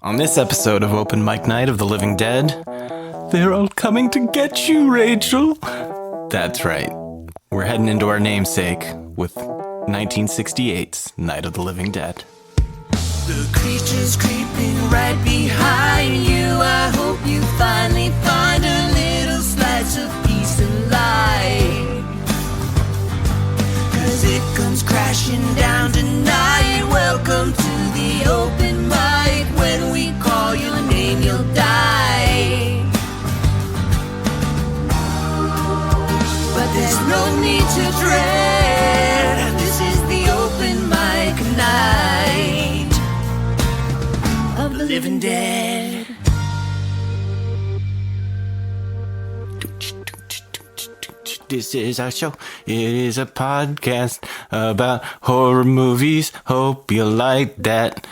On this episode of Open Mic Night of the Living Dead, they're all coming to get you, Rachel. That's right. We're heading into our namesake with 1968's Night of the Living Dead. The creature's creeping right behind you. I hope you finally find a little slice of peace and light. 'Cause it comes crashing down tonight. Welcome to the open mic. When we call your name, you'll die. But there's no need to dread. This is the open mic night of the living dead. This is our show. It is a podcast about horror movies. Hope you like that.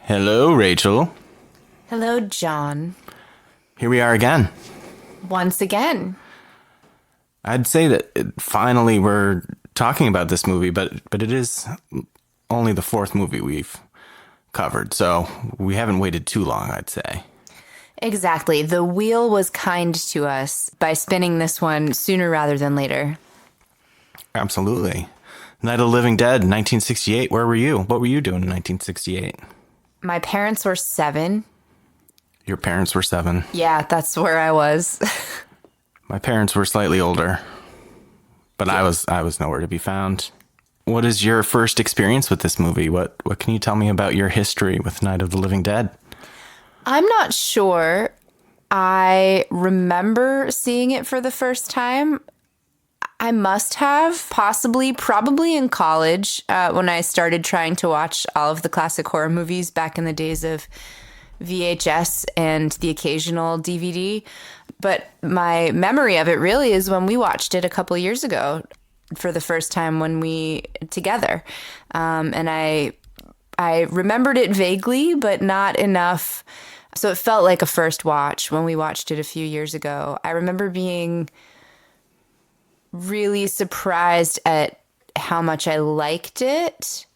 Hello, Rachel. Hello, John. Here we are again. Once again. I'd say that finally we're talking about this movie, but it is only the fourth movie we've covered, so we haven't waited too long, I'd say. Exactly. The wheel was kind to us by spinning this one sooner rather than later. Absolutely. Night of the Living Dead, 1968. Where were you? What were you doing in 1968? My parents were 7. Your parents were 7. Yeah, that's where I was. My parents were slightly older, but I was nowhere to be found. What is your first experience with this movie? What can you tell me about your history with Night of the Living Dead? I'm not sure. I remember seeing it for the first time. I must have, probably in college, when I started trying to watch all of the classic horror movies back in the days of VHS and the occasional DVD. But my memory of it really is when we watched it a couple years ago for the first time together. And I remembered it vaguely, but not enough. So it felt like a first watch when we watched it a few years ago. I remember being really surprised at how much I liked it.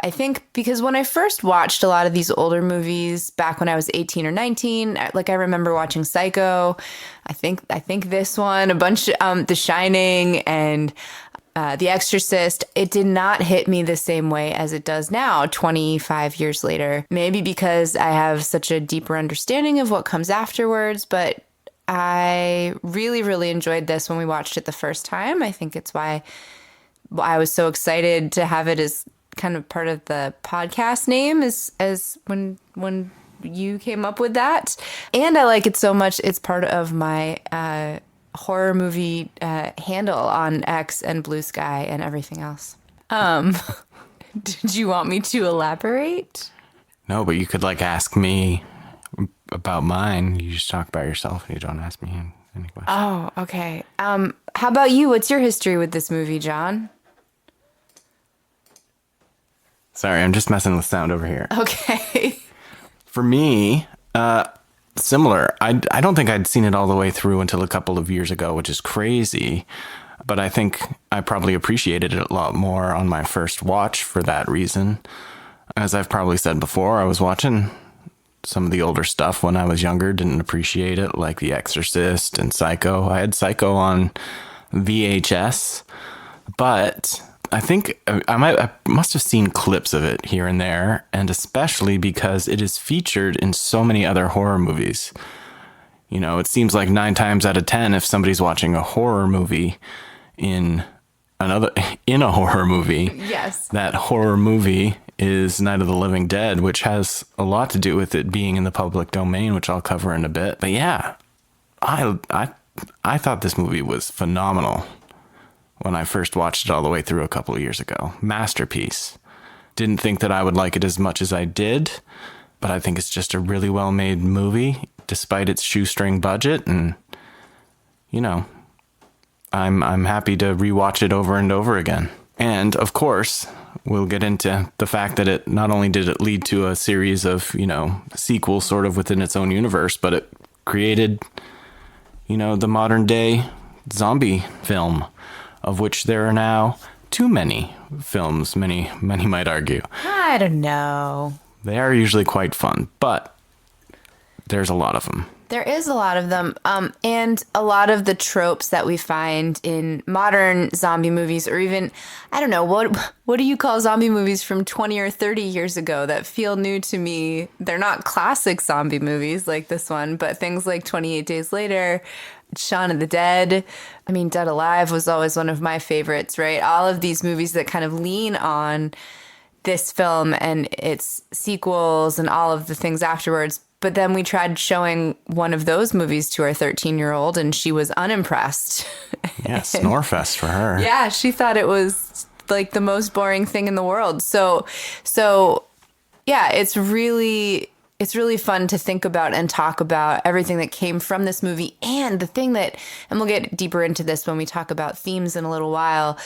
I think because when I first watched a lot of these older movies back when I was 18 or 19, I remember watching Psycho. I think this one, a bunch of The Shining and The Exorcist. It did not hit me the same way as it does now, 25 years later. Maybe because I have such a deeper understanding of what comes afterwards, but I really, really enjoyed this when we watched it the first time. I think it's why I was so excited to have it as kind of part of the podcast name as when you came up with that. And I like it so much, it's part of my horror movie handle on X and Blue Sky and everything else. Did you want me to elaborate? No, but you could ask me about mine. You just talk about yourself and you don't ask me any questions. Oh, okay. How about you? What's your history with this movie, John? Sorry, I'm just messing with sound over here. Okay. For me, similar. I don't think I'd seen it all the way through until a couple of years ago, which is crazy. But I think I probably appreciated it a lot more on my first watch for that reason. As I've probably said before, I was watching some of the older stuff when I was younger, didn't appreciate it, like The Exorcist and Psycho. I had Psycho on VHS, but I think I must have seen clips of it here and there, and especially because it is featured in so many other horror movies. You know, it seems like 9 times out of 10, if somebody's watching a horror movie in a horror movie, Yes, that horror movie is Night of the Living Dead, which has a lot to do with it being in the public domain, which I'll cover in a bit. But yeah, I thought this movie was phenomenal when I first watched it all the way through a couple of years ago. Masterpiece. Didn't think that I would like it as much as I did, but I think it's just a really well-made movie, despite its shoestring budget, and, you know, I'm happy to rewatch it over and over again. And, of course, we'll get into the fact that it not only did it lead to a series of, sequels sort of within its own universe, but it created, the modern day zombie film, of which there are now too many films, many might argue. I don't know. They are usually quite fun, but there's a lot of them. There is a lot of them. And a lot of the tropes that we find in modern zombie movies, or even, I don't know, what do you call zombie movies from 20 or 30 years ago that feel new to me? They're not classic zombie movies like this one, but things like 28 Days Later, Shaun of the Dead. I mean, Dead Alive was always one of my favorites, right? All of these movies that kind of lean on this film and its sequels and all of the things afterwards. But then we tried showing one of those movies to our 13-year-old and she was unimpressed. Yeah, Snorefest for her. Yeah, she thought it was like the most boring thing in the world. So yeah, it's really fun to think about and talk about everything that came from this movie. And the thing that, and we'll get deeper into this when we talk about themes in a little while,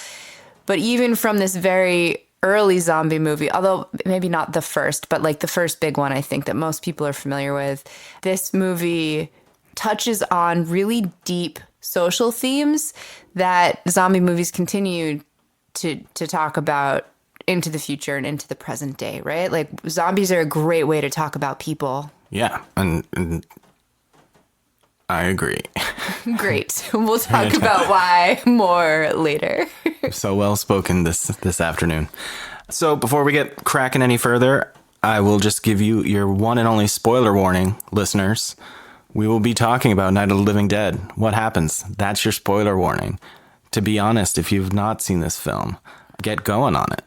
but even from this very early zombie movie, although maybe not the first, but like the first big one, I think that most people are familiar with, this movie touches on really deep social themes that zombie movies continue to talk about into the future and into the present day, right? Like zombies are a great way to talk about people. Yeah, and I agree. Great. We'll talk about why more later. So well spoken this afternoon. So before we get cracking any further, I will just give you your one and only spoiler warning, listeners. We will be talking about Night of the Living Dead. What happens? That's your spoiler warning. To be honest, if you've not seen this film, get going on it.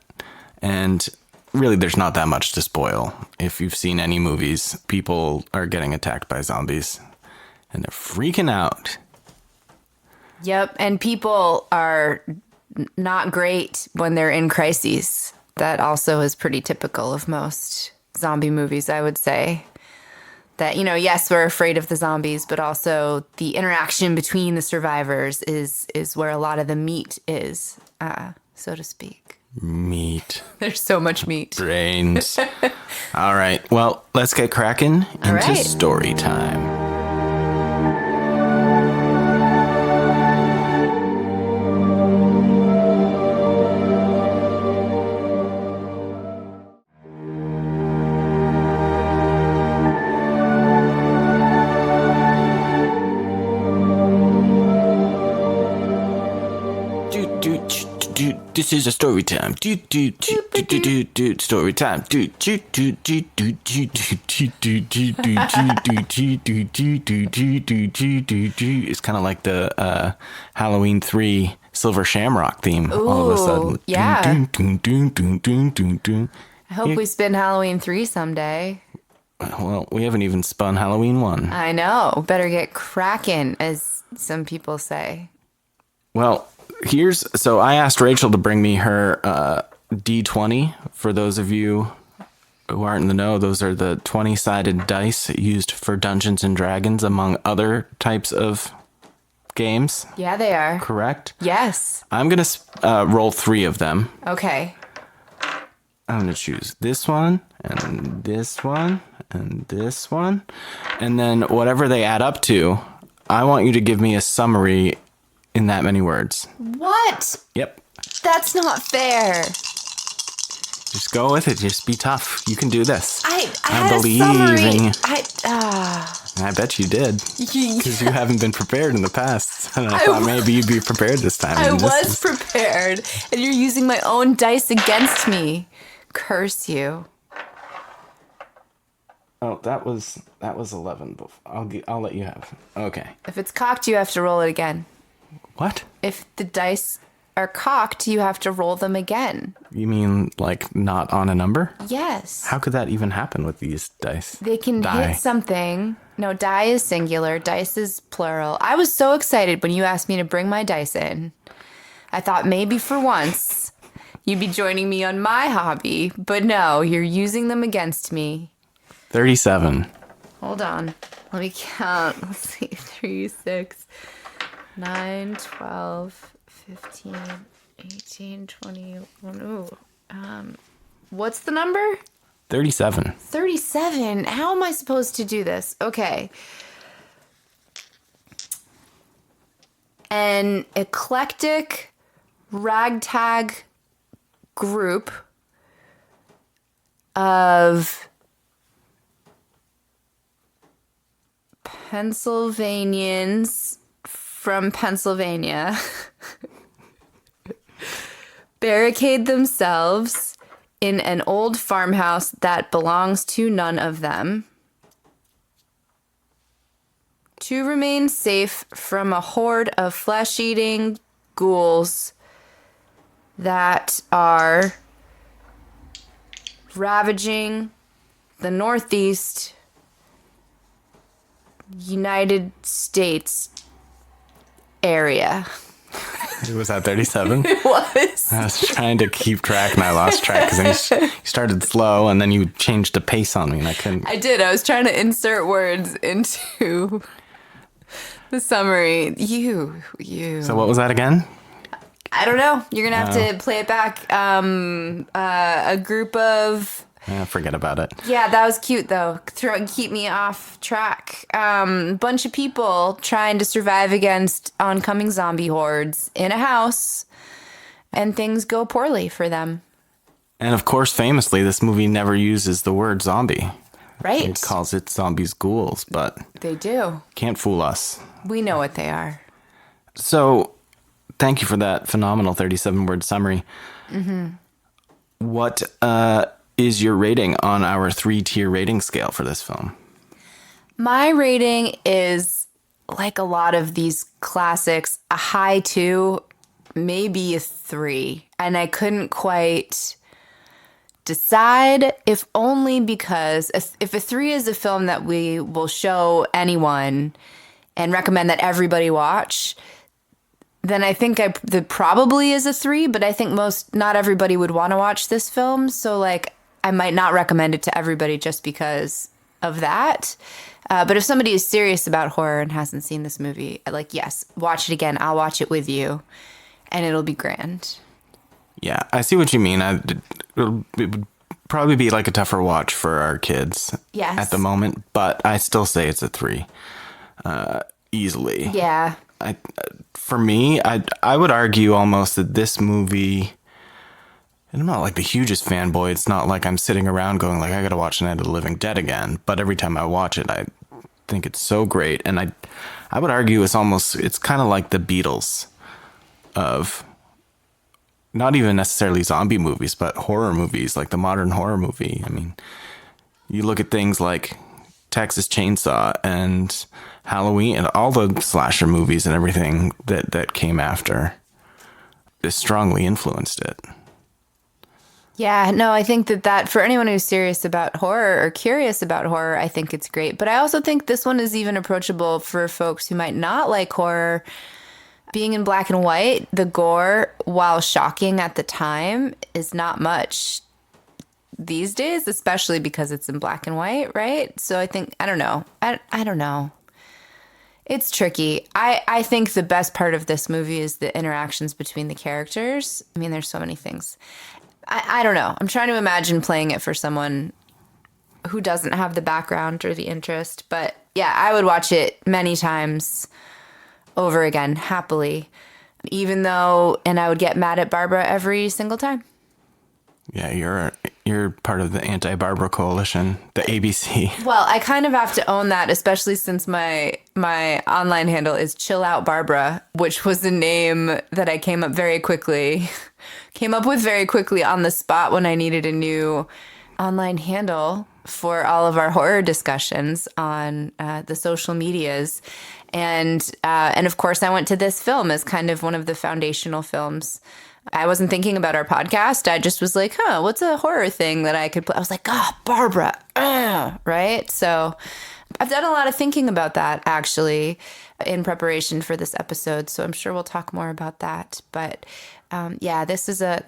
And really, there's not that much to spoil. If you've seen any movies, people are getting attacked by zombies and they're freaking out. Yep. And people are not great when they're in crises. That also is pretty typical of most zombie movies, I would say. That, yes, we're afraid of the zombies, but also the interaction between the survivors is where a lot of the meat is, so to speak. Meat. There's so much meat. Brains. All right. Well, let's get cracking into right. story time. This is a story time. Story time. It's kind of like the Halloween 3 Silver Shamrock theme. Ooh, all of a sudden. Yeah. I hope we spin Halloween 3 someday. Well, we haven't even spun Halloween 1. I know. Better get cracking, as some people say. Well, so I asked Rachel to bring me her D20. For those of you who aren't in the know, those are the 20-sided dice used for Dungeons and Dragons, among other types of games. Yeah, they are. Correct? Yes. I'm going to roll 3 of them. Okay. I'm going to choose this one, and this one, and this one. And then whatever they add up to, I want you to give me a summary in that many words. What? Yep. That's not fair. Just go with it. Just be tough. You can do this. I believe in you. I bet you did. Because you haven't been prepared in the past. And I thought maybe you'd be prepared this time. I was prepared. And you're using my own dice against me. Curse you. Oh, that was 11. I'll let you have. Okay. If it's cocked, you have to roll it again. What? If the dice are cocked, you have to roll them again. You mean like not on a number? Yes. How could that even happen with these dice? They can Die. hit something. No, die is singular. Dice is plural. I was so excited when you asked me to bring my dice in. I thought maybe for once you'd be joining me on my hobby. But no, you're using them against me. 37. Hold on. Let me count. Let's see. 3, 6, 9, 12, 15, 18, 21. Ooh. What's the number? 37. 37. How am I supposed to do this? Okay. An eclectic ragtag group of Pennsylvanians from Pennsylvania barricade themselves in an old farmhouse that belongs to none of them to remain safe from a horde of flesh-eating ghouls that are ravaging the Northeast United States area. Was that 37? It was. I was trying to keep track and I lost track because then you started slow and then you changed the pace on me and I couldn't. I did. I was trying to insert words into the summary. You. So what was that again? I don't know. You're going to have to play it back. A group of... Forget about it. Yeah, that was cute, though. Keep me off track. Bunch of people trying to survive against oncoming zombie hordes in a house, and things go poorly for them. And of course, famously, this movie never uses the word zombie. Right. It calls it zombies ghouls, but... They do. Can't fool us. We know what they are. So, thank you for that phenomenal 37-word summary. Mm-hmm. What is your rating on our 3-tier rating scale for this film? My rating is, like a lot of these classics, a high 2, maybe a 3. And I couldn't quite decide, if only because if a 3 is a film that we will show anyone and recommend that everybody watch, then I think that probably is a 3, but I think not everybody would want to watch this film. So like, I might not recommend it to everybody just because of that. But if somebody is serious about horror and hasn't seen this movie, like, yes, watch it again. I'll watch it with you and it'll be grand. Yeah, I see what you mean. It would probably be like a tougher watch for our kids at the moment, but I still say it's a 3 easily. Yeah. For me, I would argue almost that this movie, and I'm not like the hugest fanboy. It's not like I'm sitting around going like, I got to watch Night of the Living Dead again. But every time I watch it, I think it's so great. And I would argue it's kind of like the Beatles of not even necessarily zombie movies, but horror movies, like the modern horror movie. I mean, you look at things like Texas Chainsaw and Halloween and all the slasher movies and everything that came after. This strongly influenced it. Yeah, no, I think that for anyone who's serious about horror or curious about horror, I think it's great. But I also think this one is even approachable for folks who might not like horror. Being in black and white, the gore, while shocking at the time, is not much these days, especially because it's in black and white, right? So I think, I don't know. I don't know. It's tricky. I think the best part of this movie is the interactions between the characters. I mean, there's so many things. I don't know. I'm trying to imagine playing it for someone who doesn't have the background or the interest. But yeah, I would watch it many times over again, happily. Even though, and I would get mad at Barbara every single time. Yeah, you're part of the anti-Barbara coalition, the ABC. Well, I kind of have to own that, especially since my online handle is Chill Out Barbara, which was a name that I came up with very quickly on the spot when I needed a new online handle for all of our horror discussions on the social medias. And of course, I went to this film as kind of one of the foundational films. I wasn't thinking about our podcast. I just was like, what's a horror thing that I could play? I was like, Barbara, right? So I've done a lot of thinking about that, actually, in preparation for this episode. So I'm sure we'll talk more about that. But yeah, this is a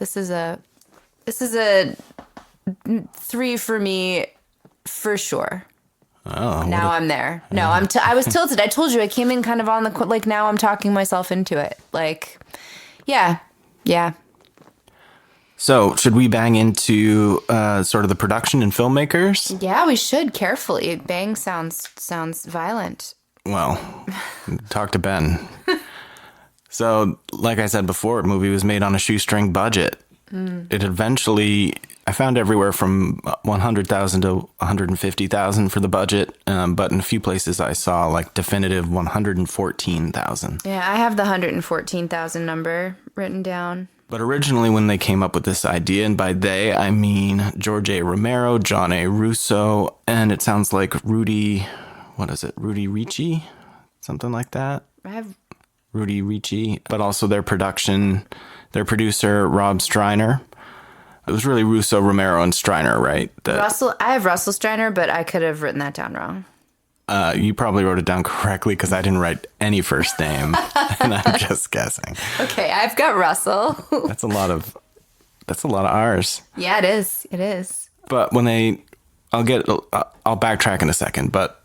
3 for me, for sure. Oh, now I'm there. No, I was tilted. I told you I came in kind of on the, like, now I'm talking myself into it. Like, yeah. So should we bang into sort of the production and filmmakers? Yeah, we should carefully. Bang sounds violent. Well, talk to Ben. So, like I said before, the movie was made on a shoestring budget. It eventually, I found everywhere from 100,000 to 150,000 for the budget, but in a few places I saw like definitive 114,000. Yeah, I have the 114,000 number written down. But originally, when they came up with this idea, and by they, I mean George A. Romero, John A. Russo, and it sounds like Rudy Ricci? Something like that. Rudy Ricci, but also their producer, Rob Streiner. It was really Russo, Romero, and Streiner, right? I have Russell Streiner, but I could have written that down wrong. You probably wrote it down correctly because I didn't write any first name, and I'm just guessing. Okay, I've got Russell. That's a lot of R's. Yeah, it is. It is. But I'll backtrack in a second, but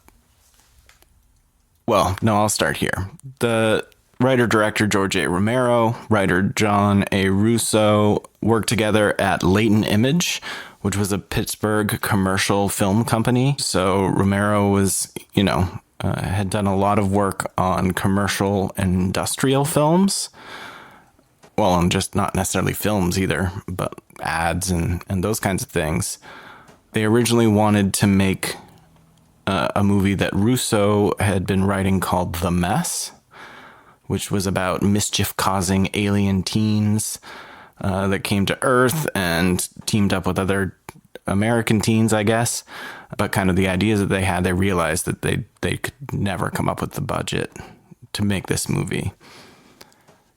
well, no, I'll start here. The writer-director George A. Romero, writer John A. Russo worked together at Leighton Image, which was a Pittsburgh commercial film company. So Romero was, had done a lot of work on commercial and industrial films. Well, and just not necessarily films either, but ads and those kinds of things. They originally wanted to make a movie that Russo had been writing called The Mess, which was about mischief-causing alien teens that came to Earth and teamed up with other American teens, I guess. But kind of the ideas that they had, they realized that they could never come up with the budget to make this movie.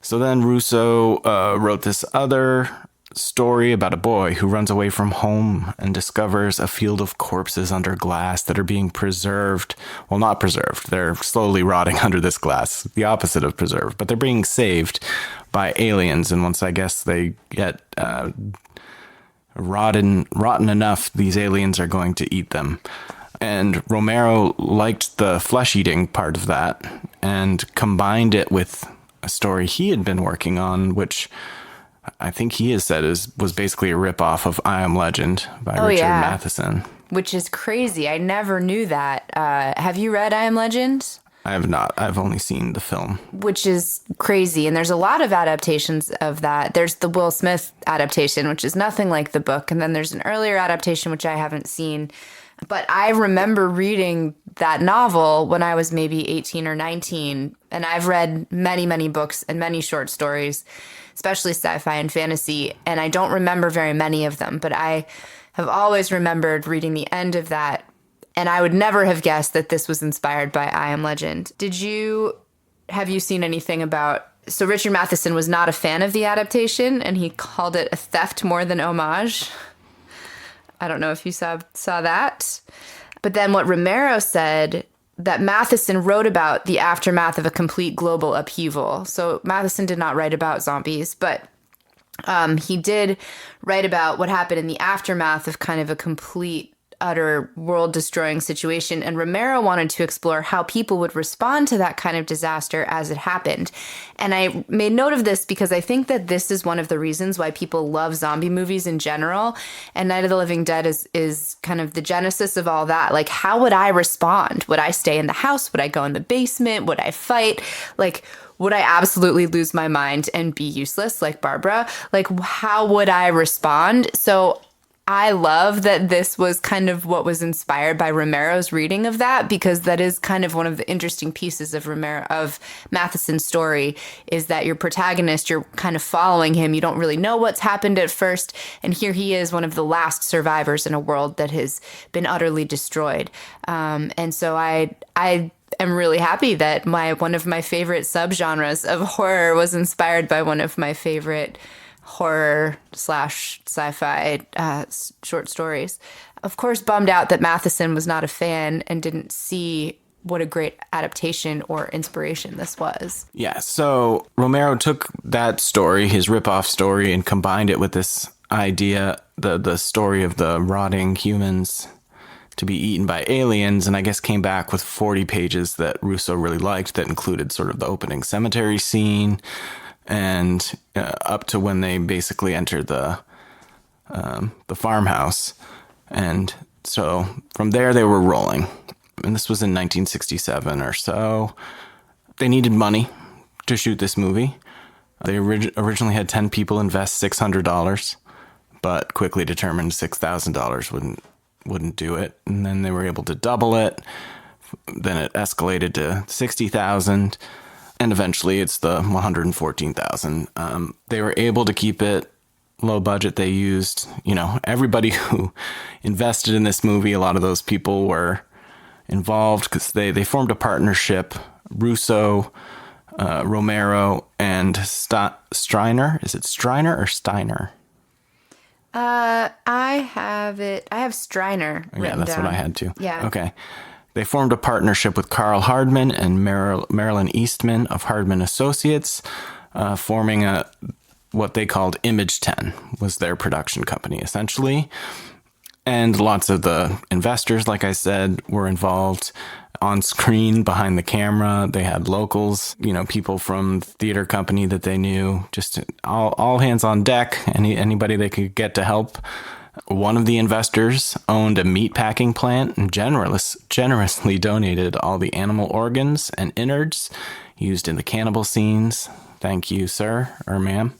So then Russo wrote this other story about a boy who runs away from home and discovers a field of corpses under glass that are being preserved. Well, not preserved. They're slowly rotting under this glass, the opposite of preserved, but they're being saved by aliens. And once I guess they get rotten enough, these aliens are going to eat them. And Romero liked the flesh-eating part of that and combined it with a story he had been working on, which I think he has said was basically a ripoff of I Am Legend by Richard Matheson. Which is crazy. I never knew that. Have you read I Am Legend? I have not. I've only seen the film. Which is crazy. And there's a lot of adaptations of that. There's the Will Smith adaptation, which is nothing like the book. And then there's an earlier adaptation, which I haven't seen. But I remember reading that novel when I was maybe 18 or 19. And I've read many, many books and many short stories, especially sci-fi and fantasy. And I don't remember very many of them. But I have always remembered reading the end of that. And I would never have guessed that this was inspired by I Am Legend. Have you seen anything about... So Richard Matheson was not a fan of the adaptation, and he called it a theft more than homage. I don't know if you saw that. But then what Romero said, that Matheson wrote about the aftermath of a complete global upheaval. So Matheson did not write about zombies, but he did write about what happened in the aftermath of kind of a complete, utter world-destroying situation. And Romero wanted to explore how people would respond to that kind of disaster as it happened. And I made note of this because I think that this is one of the reasons why people love zombie movies in general. And Night of the Living Dead is kind of the genesis of all that. Like, how would I respond? Would I stay in the house? Would I go in the basement? Would I fight? Like, would I absolutely lose my mind and be useless like Barbara? Like, how would I respond? So I love that this was kind of what was inspired by Romero's reading of that, because that is kind of one of the interesting pieces of Matheson's story, is that your protagonist, you're kind of following him. You don't really know what's happened at first. And here he is, one of the last survivors in a world that has been utterly destroyed. And so I am really happy that one of my favorite subgenres of horror was inspired by one of my favorite horror/sci-fi short stories. Of course, bummed out that Matheson was not a fan and didn't see what a great adaptation or inspiration this was. Yeah, so Romero took that story, his ripoff story, and combined it with this idea, the story of the rotting humans to be eaten by aliens, and I guess came back with 40 pages that Russo really liked that included sort of the opening cemetery scene, and up to when they basically entered the farmhouse. And so from there they were rolling. And this was in 1967 or so. They needed money to shoot this movie. They originally had 10 people invest $600. but quickly determined $6,000 wouldn't do it. And then they were able to double it. Then it escalated to 60,000, and eventually it's the 114,000. They were able to keep it low budget. They used, everybody who invested in this movie. A lot of those people were involved because they formed a partnership. Russo, Romero, and Striner. Is it Striner or Steiner? I have Striner written Yeah, that's down. what I had too. Yeah. Okay. They formed a partnership with Carl Hardman and Marilyn Eastman of Hardman Associates, forming what they called Image 10, was their production company, essentially. And lots of the investors, like I said, were involved on screen, behind the camera. They had locals, people from the theater company that they knew, just all hands on deck, anybody they could get to help. One of the investors owned a meat packing plant and generously donated all the animal organs and innards used in the cannibal scenes. Thank you, sir or ma'am.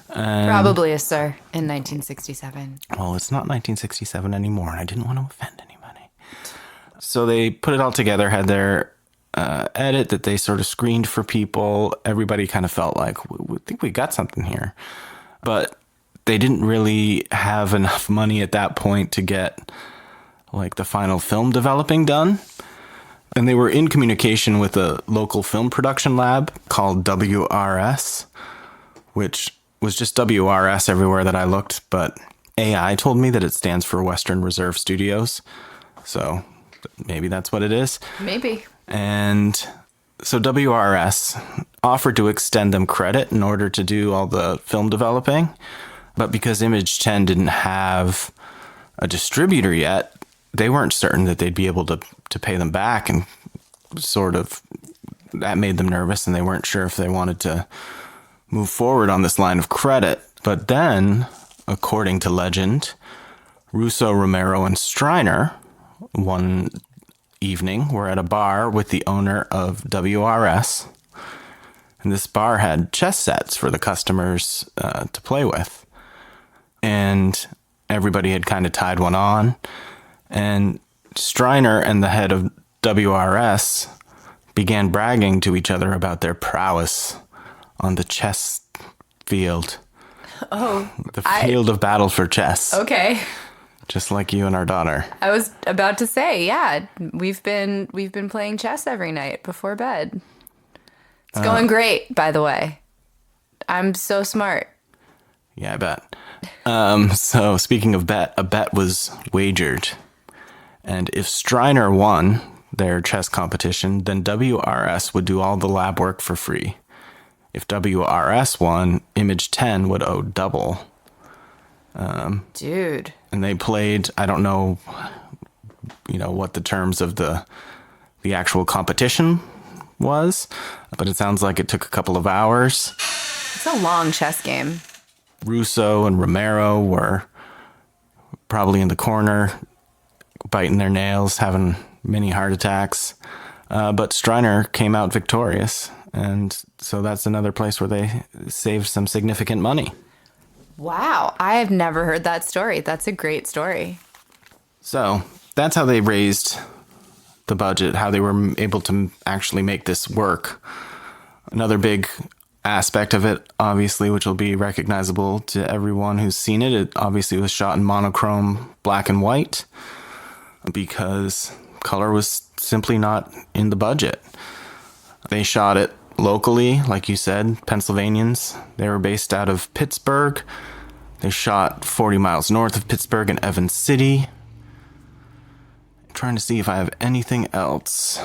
Probably a sir in 1967. Well, it's not 1967 anymore, and I didn't want to offend anybody. So they put it all together, had their edit that they sort of screened for people. Everybody kind of felt like, we think we got something here. But they didn't really have enough money at that point to get like the final film developing done. And they were in communication with a local film production lab called WRS, which was just WRS everywhere that I looked. But AI told me that it stands for Western Reserve Studios. So maybe that's what it is. Maybe. And so WRS offered to extend them credit in order to do all the film developing. But because Image 10 didn't have a distributor yet, they weren't certain that they'd be able to pay them back, and sort of that made them nervous, and they weren't sure if they wanted to move forward on this line of credit. But then, according to legend, Russo, Romero, and Striner one evening were at a bar with the owner of WRS, and this bar had chess sets for the customers to play with. And everybody had kind of tied one on. And Striner and the head of WRS began bragging to each other about their prowess on the chess field. Oh. The field of battle for chess. Okay. Just like you and our daughter. I was about to say, yeah, we've been playing chess every night before bed. It's going great, by the way. I'm so smart. Yeah, I bet. So speaking of bet, a bet was wagered. And if Striner won their chess competition, then WRS would do all the lab work for free. If WRS won, Image 10 would owe double. Dude. And they played, I don't know, what the terms of the actual competition was, but it sounds like it took a couple of hours. It's a long chess game. Russo and Romero were probably in the corner, biting their nails, having many heart attacks. But Striner came out victorious. And so that's another place where they saved some significant money. Wow. I have never heard that story. That's a great story. So that's how they raised the budget, how they were able to actually make this work. Another big aspect of it, obviously, which will be recognizable to everyone who's seen it, it obviously was shot in monochrome black and white because color was simply not in the budget. They shot it locally, like you said, Pennsylvanians. They were based out of Pittsburgh. They shot 40 miles north of Pittsburgh in Evans City. I'm trying to see if I have anything else.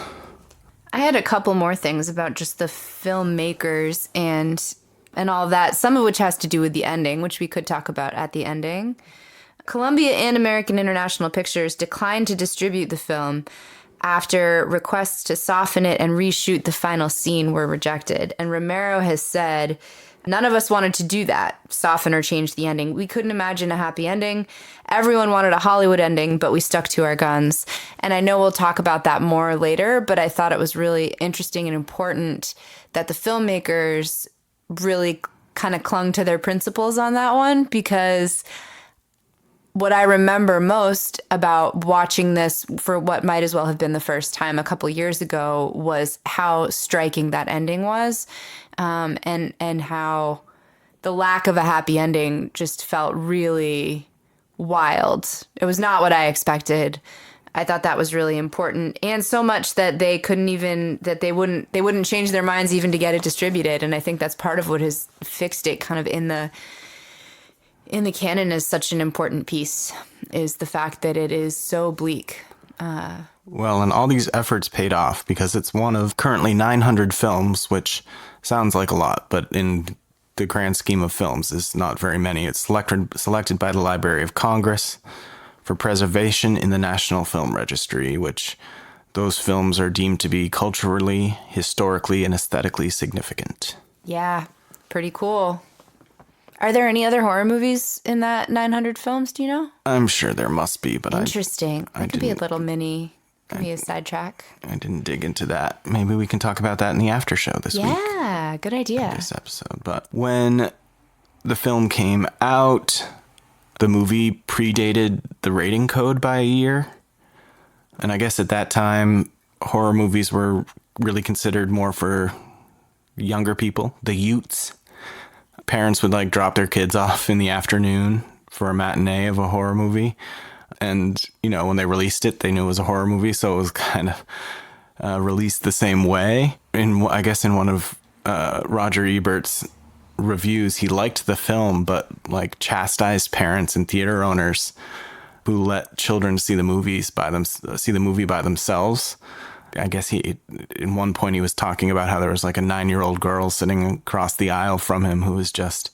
I had a couple more things about just the filmmakers and all that, some of which has to do with the ending, which we could talk about at the ending. Columbia and American International Pictures declined to distribute the film after requests to soften it and reshoot the final scene were rejected. And Romero has said, none of us wanted to do that, soften or change the ending. We couldn't imagine a happy ending. Everyone wanted a Hollywood ending, but we stuck to our guns. And I know we'll talk about that more later, but I thought it was really interesting and important that the filmmakers really kind of clung to their principles on that one, because what I remember most about watching this for what might as well have been the first time a couple years ago was how striking that ending was, and how the lack of a happy ending just felt really wild. It was not what I expected. I thought that was really important, and so much that they couldn't even that they wouldn't change their minds even to get it distributed. And I think that's part of what has fixed it kind of in the canon as such an important piece, is the fact that it is so bleak. Well, and all these efforts paid off because it's one of currently 900 films, which sounds like a lot, but in the grand scheme of films is not very many. It's selected by the Library of Congress for preservation in the National Film Registry, which those films are deemed to be culturally, historically, and aesthetically significant. Yeah, pretty cool. Are there any other horror movies in that 900 films, do you know? I'm sure there must be, but Interesting. That could be a little mini, could be a sidetrack. I didn't dig into that. Maybe we can talk about that in the after show this week. Yeah, good idea. This episode. But when the film came out, the movie predated the rating code by a year. And I guess at that time, horror movies were really considered more for younger people, the youths. Parents would like drop their kids off in the afternoon for a matinee of a horror movie. And, you know, when they released it, they knew it was a horror movie. So it was kind of released the same way. I guess in one of Roger Ebert's reviews, he liked the film, but like chastised parents and theater owners who let children see the movie by themselves. I guess in one point he was talking about how there was like a 9-year-old girl sitting across the aisle from him who was just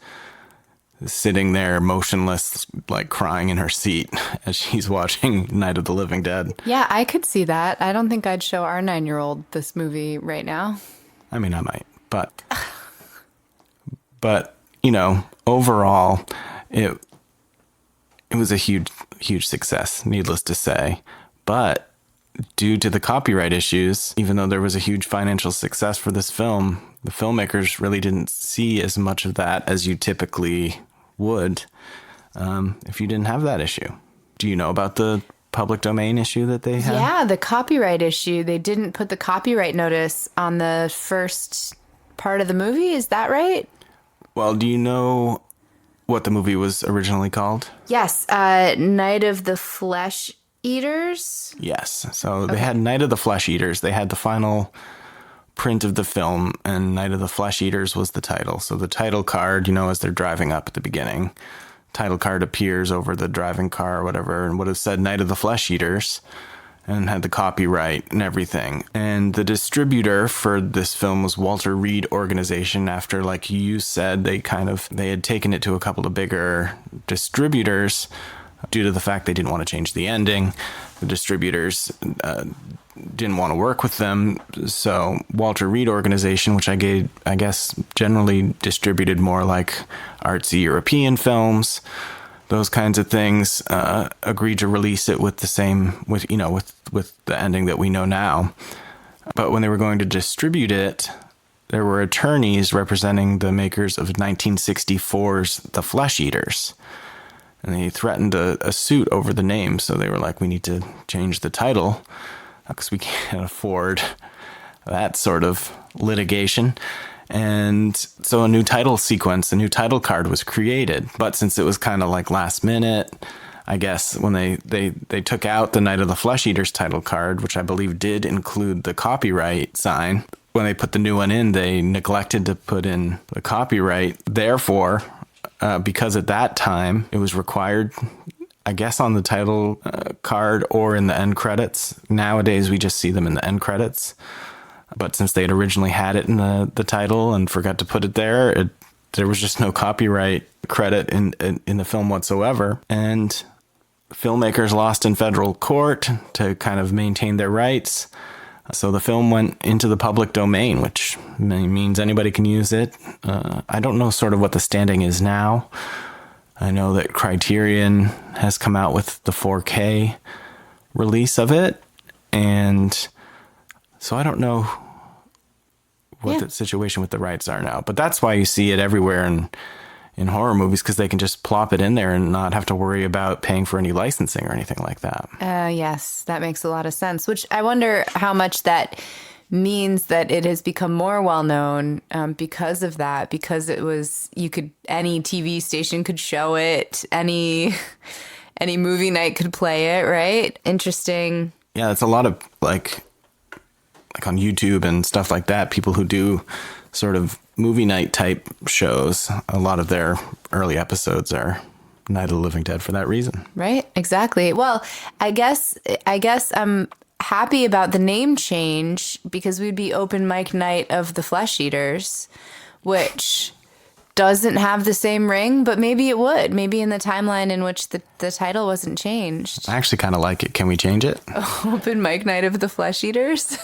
sitting there motionless, like crying in her seat as she's watching Night of the Living Dead. Yeah, I could see that. I don't think I'd show our 9-year-old this movie right now. I mean, I might, but you know, overall, it was a huge success, needless to say. But due to the copyright issues, even though there was a huge financial success for this film, the filmmakers really didn't see as much of that as you typically would if you didn't have that issue. Do you know about the public domain issue that they had? Yeah, the copyright issue. They didn't put the copyright notice on the first part of the movie. Is that right? Well, do you know what the movie was originally called? Yes, Night of the Flesh Eaters. Yes. So they had Night of the Flesh Eaters. They had the final print of the film, and Night of the Flesh Eaters was the title. So the title card, you know, as they're driving up at the beginning, title card appears over the driving car or whatever, and would have said Night of the Flesh Eaters and had the copyright and everything. And the distributor for this film was Walter Reed Organization. After, like you said, they had taken it to a couple of bigger distributors due to the fact they didn't want to change the ending. The distributors didn't want to work with them. So Walter Reed Organization, which I guess generally distributed more like artsy European films, those kinds of things, agreed to release it with the ending that we know now. But when they were going to distribute it, there were attorneys representing the makers of 1964's The Flesh Eaters. And they threatened a suit over the name. So they were like, we need to change the title because we can't afford that sort of litigation. And so a new title card was created. But since it was kind of like last minute, I guess when they took out the Night of the Flesh Eaters title card, which I believe did include the copyright sign, when they put the new one in, they neglected to put in the copyright. Therefore, because at that time it was required, I guess, on the title card or in the end credits. Nowadays, we just see them in the end credits. But since they had originally had it in the title and forgot to put it there, there was just no copyright credit in the film whatsoever. And filmmakers lost in federal court to kind of maintain their rights. So the film went into the public domain, which means anybody can use it. I don't know sort of what the standing is now. I know that Criterion has come out with the 4K release of it. And so I don't know what the situation with the rights are now. But that's why you see it everywhere in horror movies because they can just plop it in there and not have to worry about paying for any licensing or anything like that. Yes, that makes a lot of sense, which I wonder how much that means that it has become more well known because of that, because it was, any TV station could show it, any movie night could play it, right? Interesting. Yeah, it's a lot of like on YouTube and stuff like that, people who do sort of movie night type shows, a lot of their early episodes are Night of the Living Dead for that reason. Right, exactly. Well, I guess I'm happy about the name change because we'd be Open Mic Night of the Flesh Eaters, which doesn't have the same ring, but maybe it would. Maybe in the timeline in which the title wasn't changed. I actually kind of like it. Can we change it? Open Mic Night of the Flesh Eaters?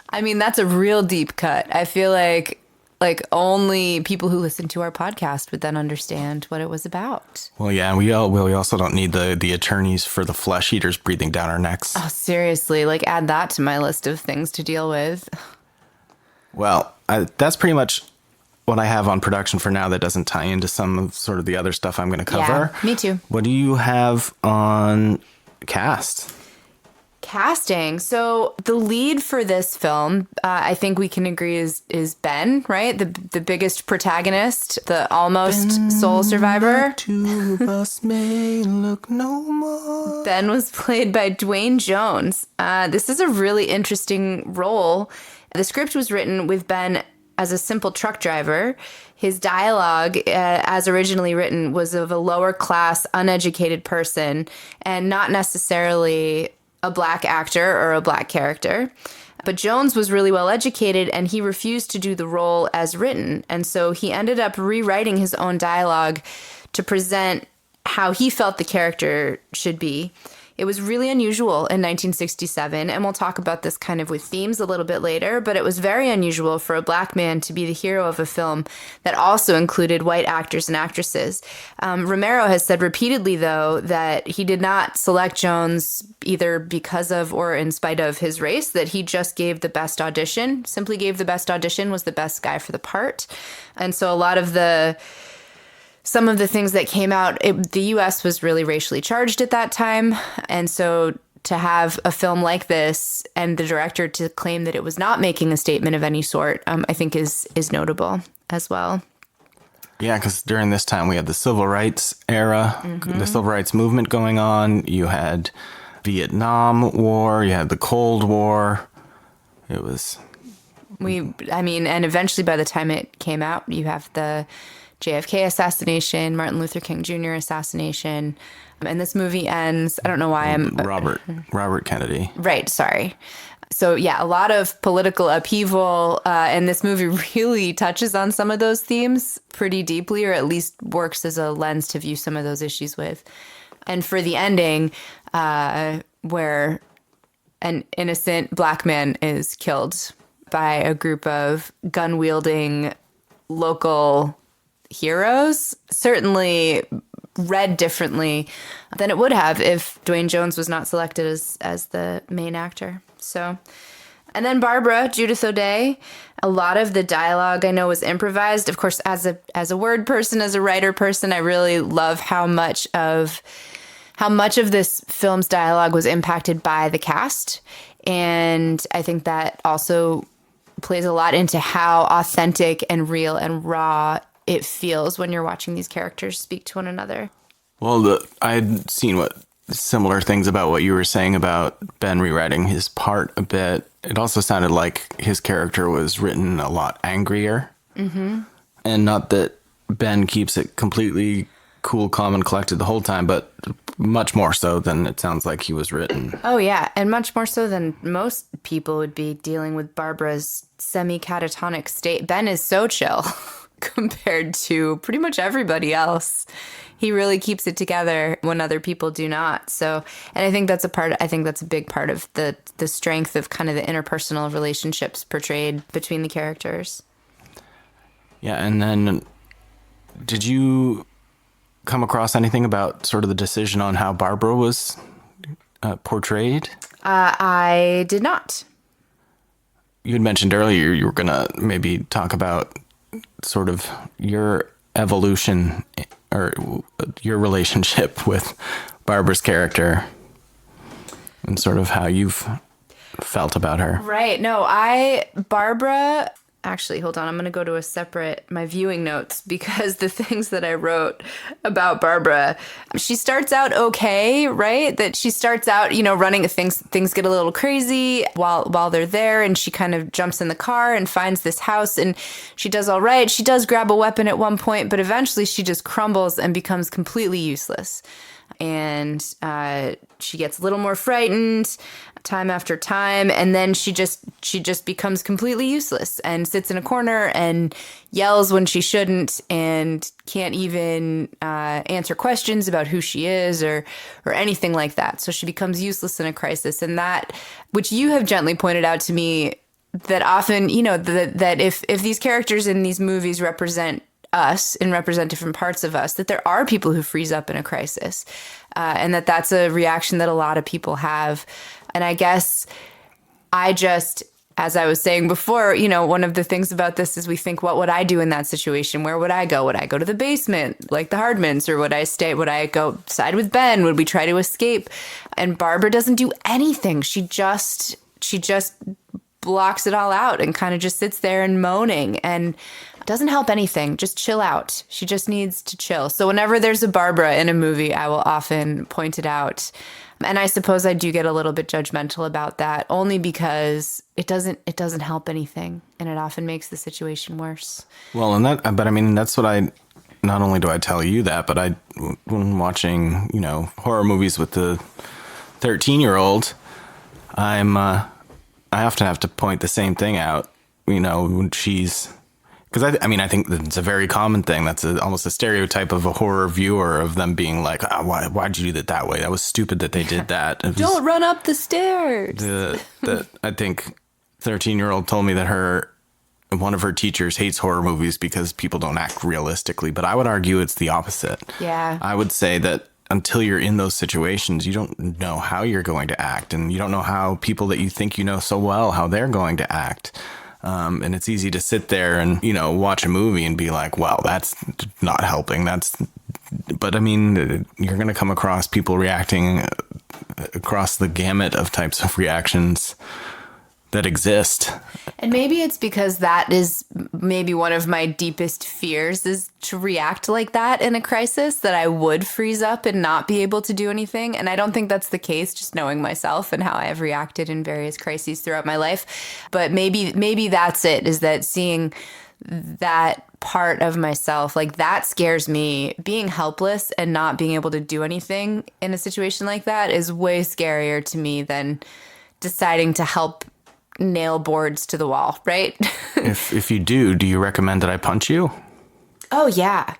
I mean, that's a real deep cut. I feel like only people who listen to our podcast would then understand what it was about. Well, yeah, we also don't need the attorneys for the flesh eaters breathing down our necks. Oh, seriously, add that to my list of things to deal with. Well, that's pretty much what I have on production for now that doesn't tie into some of sort of the other stuff I'm going to cover. Yeah, me too. What do you have on cast? Casting. So the lead for this film, I think we can agree is Ben, right? The biggest protagonist, the almost sole survivor. Two of us may look no more. Ben was played by Dwayne Jones. This is a really interesting role. The script was written with Ben as a simple truck driver. His dialogue, as originally written, was of a lower class, uneducated person and not necessarily a black actor or a black character. But Jones was really well educated and he refused to do the role as written. And so he ended up rewriting his own dialogue to present how he felt the character should be. It was really unusual in 1967, and we'll talk about this kind of with themes a little bit later, but it was very unusual for a black man to be the hero of a film that also included white actors and actresses. Romero has said repeatedly, though, that he did not select Jones either because of or in spite of his race, that he just gave the best audition, simply gave the best audition, was the best guy for the part. And so a lot of some of the things that came out, the U.S. was really racially charged at that time. And so to have a film like this and the director to claim that it was not making a statement of any sort, I think is notable as well. Yeah, because during this time we had the civil rights era, the civil rights movement going on. You had Vietnam War, you had the Cold War. It was... and eventually by the time it came out, you have the JFK assassination, Martin Luther King Jr. assassination. And this movie ends, I don't know why I'm... Robert Kennedy. Right, sorry. So yeah, a lot of political upheaval, and this movie really touches on some of those themes pretty deeply, or at least works as a lens to view some of those issues with. And for the ending, where an innocent black man is killed by a group of gun-wielding local heroes, certainly read differently than it would have if Dwayne Jones was not selected as the main actor. So, and then Barbara, Judith O'Dea, a lot of the dialogue I know was improvised. Of course, as a word person, as a writer person, I really love how much of this film's dialogue was impacted by the cast. And I think that also plays a lot into how authentic and real and raw it feels when you're watching these characters speak to one another. Well, I'd seen similar things about what you were saying about Ben rewriting his part a bit. It also sounded like his character was written a lot angrier. Mm-hmm. And not that Ben keeps it completely cool, calm, and collected the whole time, but much more so than it sounds like he was written. Oh, yeah. And much more so than most people would be dealing with Barbara's semi-catatonic state. Ben is so chill compared to pretty much everybody else. He really keeps it together when other people do not. So, and I think that's a big part of the strength of kind of the interpersonal relationships portrayed between the characters. Yeah. And then did you come across anything about sort of the decision on how Barbara was portrayed? I did not. You had mentioned earlier you were going to maybe talk about sort of your evolution or your relationship with Barbara's character and sort of how you've felt about her. Right. No, Barbara, actually, hold on. I'm going to go to my viewing notes, because the things that I wrote about Barbara, she starts out okay, right? That she starts out, running, things get a little crazy while they're there, and she kind of jumps in the car and finds this house, and she does all right. She does grab a weapon at one point, but eventually she just crumbles and becomes completely useless. And she gets a little more frightened time after time, and then she just becomes completely useless and sits in a corner and yells when she shouldn't, and can't even answer questions about who she is or anything like that. So she becomes useless in a crisis, and that, which you have gently pointed out to me, that often, that if these characters in these movies represent us and represent different parts of us, that there are people who freeze up in a crisis, and that's a reaction that a lot of people have. And I guess as I was saying before, one of the things about this is we think, what would I do in that situation? Where would I go? Would I go to the basement like the Hardmans, or would I go side with Ben? Would we try to escape? And Barbara doesn't do anything. She just blocks it all out and kind of just sits there and moaning, and doesn't help anything. Just chill out. She just needs to chill. So whenever there's a Barbara in a movie, I will often point it out. And I suppose I do get a little bit judgmental about that, only because it doesn't help anything, and it often makes the situation worse. Well, but I mean, that's what not only do I tell you that, but when watching, horror movies with the 13-year-old, I often have to point the same thing out, when she's, because I think that it's a very common thing. That's almost a stereotype of a horror viewer, of them being like, why'd you do it that way? That was stupid that they did that. Don't run up the stairs. I think 13-year-old told me that one of her teachers hates horror movies because people don't act realistically. But I would argue it's the opposite. Yeah. I would say that until you're in those situations, you don't know how you're going to act, and you don't know how people that you think you know so well, how they're going to act. And it's easy to sit there and, watch a movie and be like, well, that's not helping. But I mean, you're going to come across people reacting across the gamut of types of reactions that exist. And maybe it's because that is maybe one of my deepest fears, is to react like that in a crisis, that I would freeze up and not be able to do anything. And I don't think that's the case, just knowing myself and how I've reacted in various crises throughout my life. But maybe that's it, is that seeing that part of myself, like, that scares me. Being helpless and not being able to do anything in a situation like that is way scarier to me than deciding to help nail boards to the wall, right? If you do you recommend that I punch you? Oh, yeah.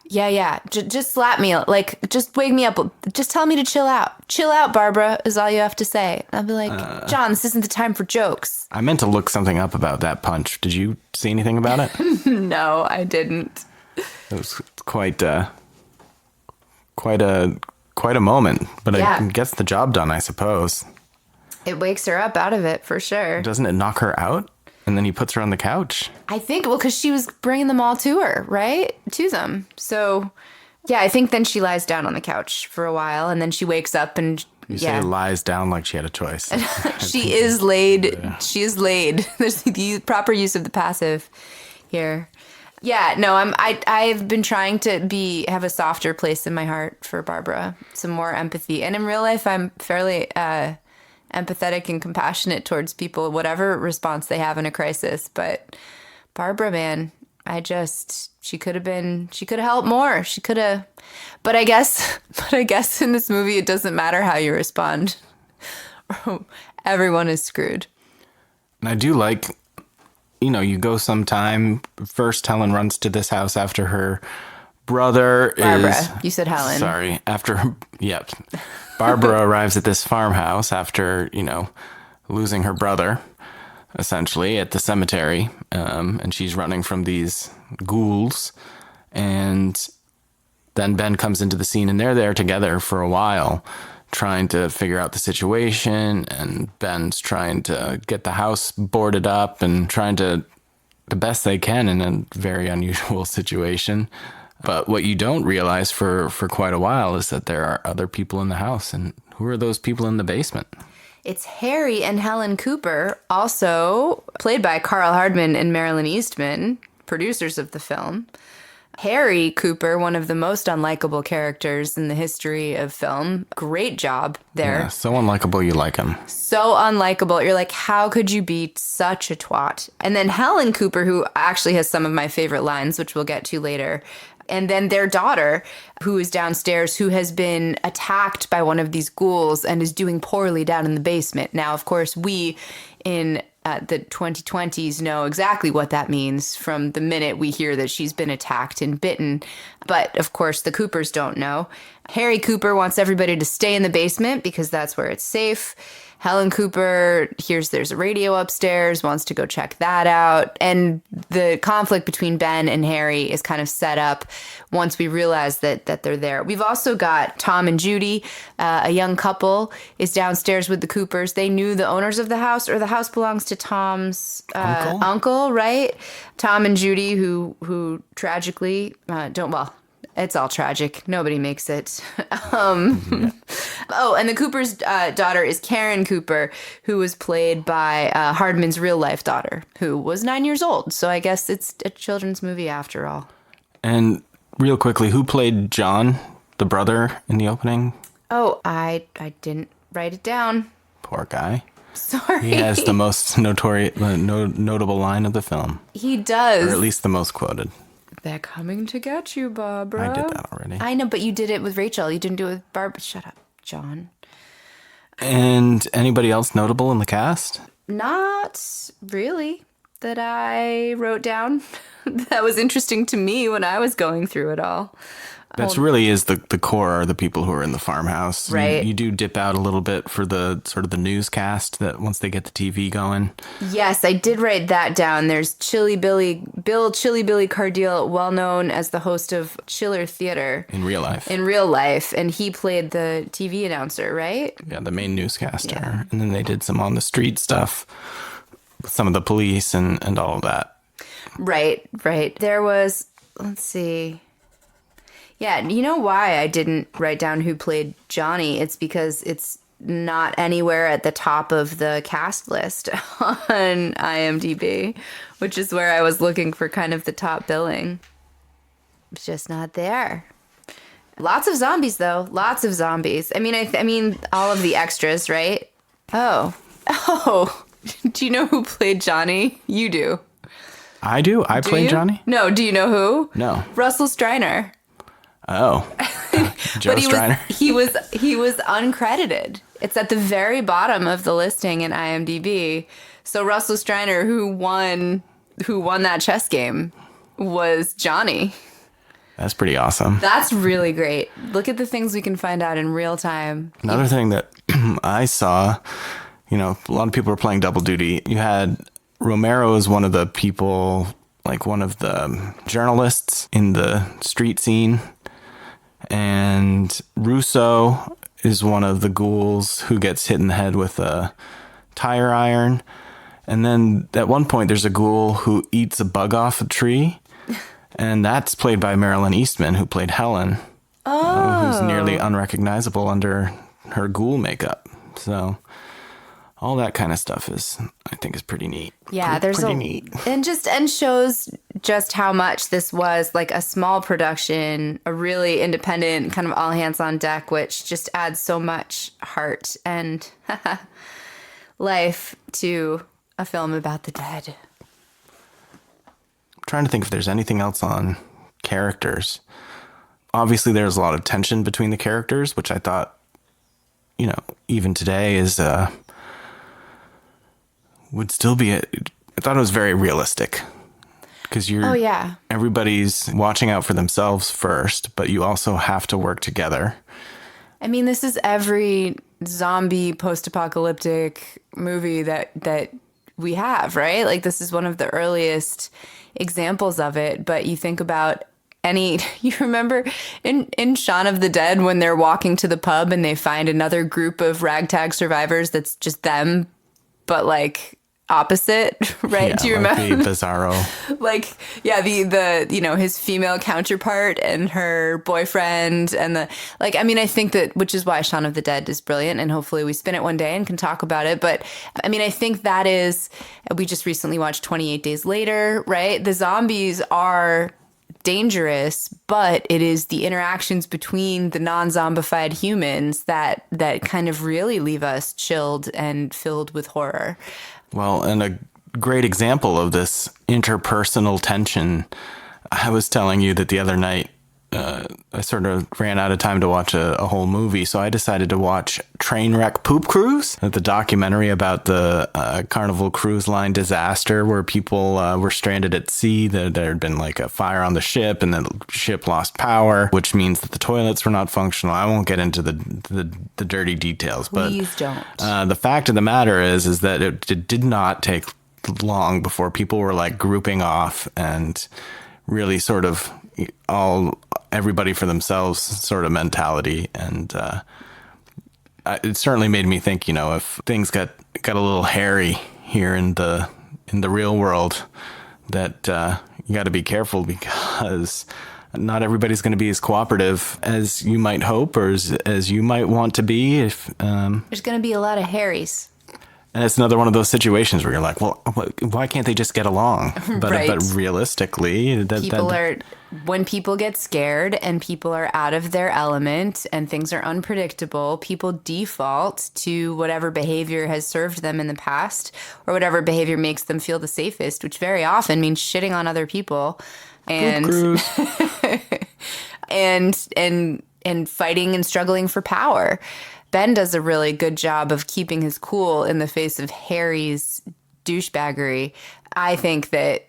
Just slap me. Like, just wake me up. Just tell me to chill out. Chill out, Barbara, is all you have to say. I'll be like, John, this isn't the time for jokes. I meant to look something up about that punch. Did you see anything about it? No, I didn't. It was quite a moment, but Yeah. it gets the job done, I suppose. It wakes her up out of it, for sure. Doesn't it knock her out? And then he puts her on the couch? I think, well, because she was bringing them all to her, right? To them. So, yeah, I think then she lies down on the couch for a while, and then she wakes up and, You say lies down like she had a choice. She is laid. Yeah. She is laid. There's the proper use of the passive here. Yeah, no, I've been trying to have a softer place in my heart for Barbara, some more empathy. And in real life, I'm fairly empathetic and compassionate towards people, whatever response they have in a crisis. But Barbara, man, she could have helped more. She could have, but I guess in this movie, it doesn't matter how you respond. Everyone is screwed. And I do like, you go sometime. First, Helen runs to this house after her brother Barbara. You said Helen. Sorry. Yep. Barbara arrives at this farmhouse after, losing her brother, essentially, at the cemetery. And she's running from these ghouls. And then Ben comes into the scene, and they're there together for a while, trying to figure out the situation. And Ben's trying to get the house boarded up and trying to the best they can in a very unusual situation. But what you don't realize for quite a while is that there are other people in the house. And who are those people in the basement? It's Harry and Helen Cooper, also played by Carl Hardman and Marilyn Eastman, producers of the film. Harry Cooper, one of the most unlikable characters in the history of film. Great job there. Yeah, so unlikable you like him. So unlikable. You're like, how could you be such a twat? And then Helen Cooper, who actually has some of my favorite lines, which we'll get to later. And then their daughter, who is downstairs, who has been attacked by one of these ghouls and is doing poorly down in the basement. Now, of course, we in the 2020s know exactly what that means from the minute we hear that she's been attacked and bitten. But, of course, the Coopers don't know. Harry Cooper wants everybody to stay in the basement because that's where it's safe. Helen Cooper hears there's a radio upstairs, wants to go check that out. And the conflict between Ben and Harry is kind of set up once we realize that they're there. We've also got Tom and Judy, a young couple, is downstairs with the Coopers. They knew the owners of the house, or the house belongs to Tom's uncle, right? Tom and Judy, who tragically don't, well, it's all tragic. Nobody makes it. Oh, and the Cooper's daughter is Karen Cooper, who was played by Hardman's real life daughter, who was 9 years old. So I guess it's a children's movie after all. And real quickly, who played John, the brother, in the opening? Oh, I didn't write it down. Poor guy. Sorry. He has the most notable line of the film. He does. Or at least the most quoted. They're coming to get you, Barbara. I did that already. I know, but you did it with Rachel. You didn't do it with Barbara. Shut up, John. And anybody else notable in the cast? Not really that I wrote down. That was interesting to me when I was going through it all. That's really is the core are the people who are in the farmhouse. Right. You do dip out a little bit for the sort of the newscast that once they get the TV going. Yes, I did write that down. There's Chilly Billy Cardile, well known as the host of Chiller Theater. In real life. And he played the TV announcer, right? Yeah, the main newscaster. Yeah. And then they did some on the street stuff, some of the police and all of that. Right. There was, let's see. Yeah, you know why I didn't write down who played Johnny? It's because it's not anywhere at the top of the cast list on IMDb, which is where I was looking for kind of the top billing. It's just not there. Lots of zombies, though. Lots of zombies. I mean, all of the extras, right? Oh. Do you know who played Johnny? You do. I do? I played Johnny? No, do you know who? No. Russell Streiner. Oh. Joe Striner. He was uncredited. It's at the very bottom of the listing in IMDb. So Russell Streiner, who won that chess game, was Johnny. That's pretty awesome. That's really great. Look at the things we can find out in real time. Another thing that I saw, a lot of people were playing double duty. You had Romero as one of the people, like one of the journalists in the street scene. And Russo is one of the ghouls who gets hit in the head with a tire iron. And then at one point, there's a ghoul who eats a bug off a tree. And that's played by Marilyn Eastman, who played Helen. Who's nearly unrecognizable under her ghoul makeup. So all that kind of stuff I think is pretty neat. Yeah, pretty neat. And shows just how much this was like a small production, a really independent kind of all hands on deck, which just adds so much heart and life to a film about the dead. I'm trying to think if there's anything else on characters. Obviously, there's a lot of tension between the characters, which I thought, even today is would still be I thought it was very realistic because everybody's watching out for themselves first, but you also have to work together. I mean, this is every zombie post-apocalyptic movie that we have, right? Like this is one of the earliest examples of it, but you think about you remember in Shaun of the Dead when they're walking to the pub and they find another group of ragtag survivors that's just them, but like opposite, right? Yeah, Do you like remember? the Bizarro. Like, yeah, the his female counterpart and her boyfriend and I mean, I think that, which is why Shaun of the Dead is brilliant, and hopefully we spin it one day and can talk about it. But I mean, I think that is, we just recently watched 28 Days Later, right? The zombies are dangerous, but it is the interactions between the non-zombified humans that kind of really leave us chilled and filled with horror. Well, and a great example of this interpersonal tension, I was telling you that the other night, I sort of ran out of time to watch a whole movie, so I decided to watch Trainwreck Poop Cruise, the documentary about the Carnival Cruise Line disaster where people were stranded at sea. There had been like a fire on the ship, and the ship lost power, which means that the toilets were not functional. I won't get into the dirty details, Please don't. The fact of the matter is that it did not take long before people were like grouping off and really sort of everybody for themselves sort of mentality. And it certainly made me think, if things got a little hairy here in the real world, that you got to be careful, because not everybody's going to be as cooperative as you might hope, or as you might want to be. There's going to be a lot of Harrys. And it's another one of those situations where you're like, well, why can't they just get along? But, Right. but realistically, when people get scared and people are out of their element and things are unpredictable, people default to whatever behavior has served them in the past, or whatever behavior makes them feel the safest, which very often means shitting on other people and and fighting and struggling for power. Ben does a really good job of keeping his cool in the face of Harry's douchebaggery. I think that,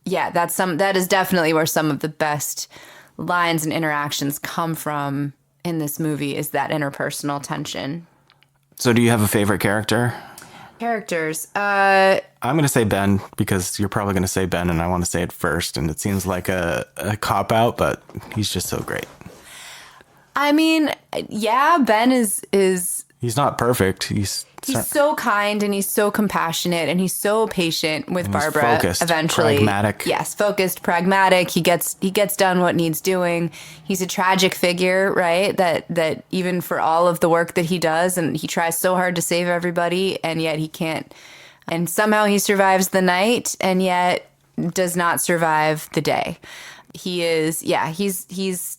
yeah, that is definitely where some of the best lines and interactions come from in this movie, is that interpersonal tension. So do you have a favorite character? Characters. I'm going to say Ben, because you're probably going to say Ben, and I want to say it first. And it seems like a cop-out, but he's just so great. I mean, yeah, Ben is He's not perfect. He's so kind, and he's so compassionate, and he's so patient with Barbara. Focused, Eventually, pragmatic. Yes, focused, pragmatic. He gets done what needs doing. He's a tragic figure, right? That even for all of the work that he does, and he tries so hard to save everybody, and yet he can't. And somehow he survives the night, and yet does not survive the day. He is, yeah, he's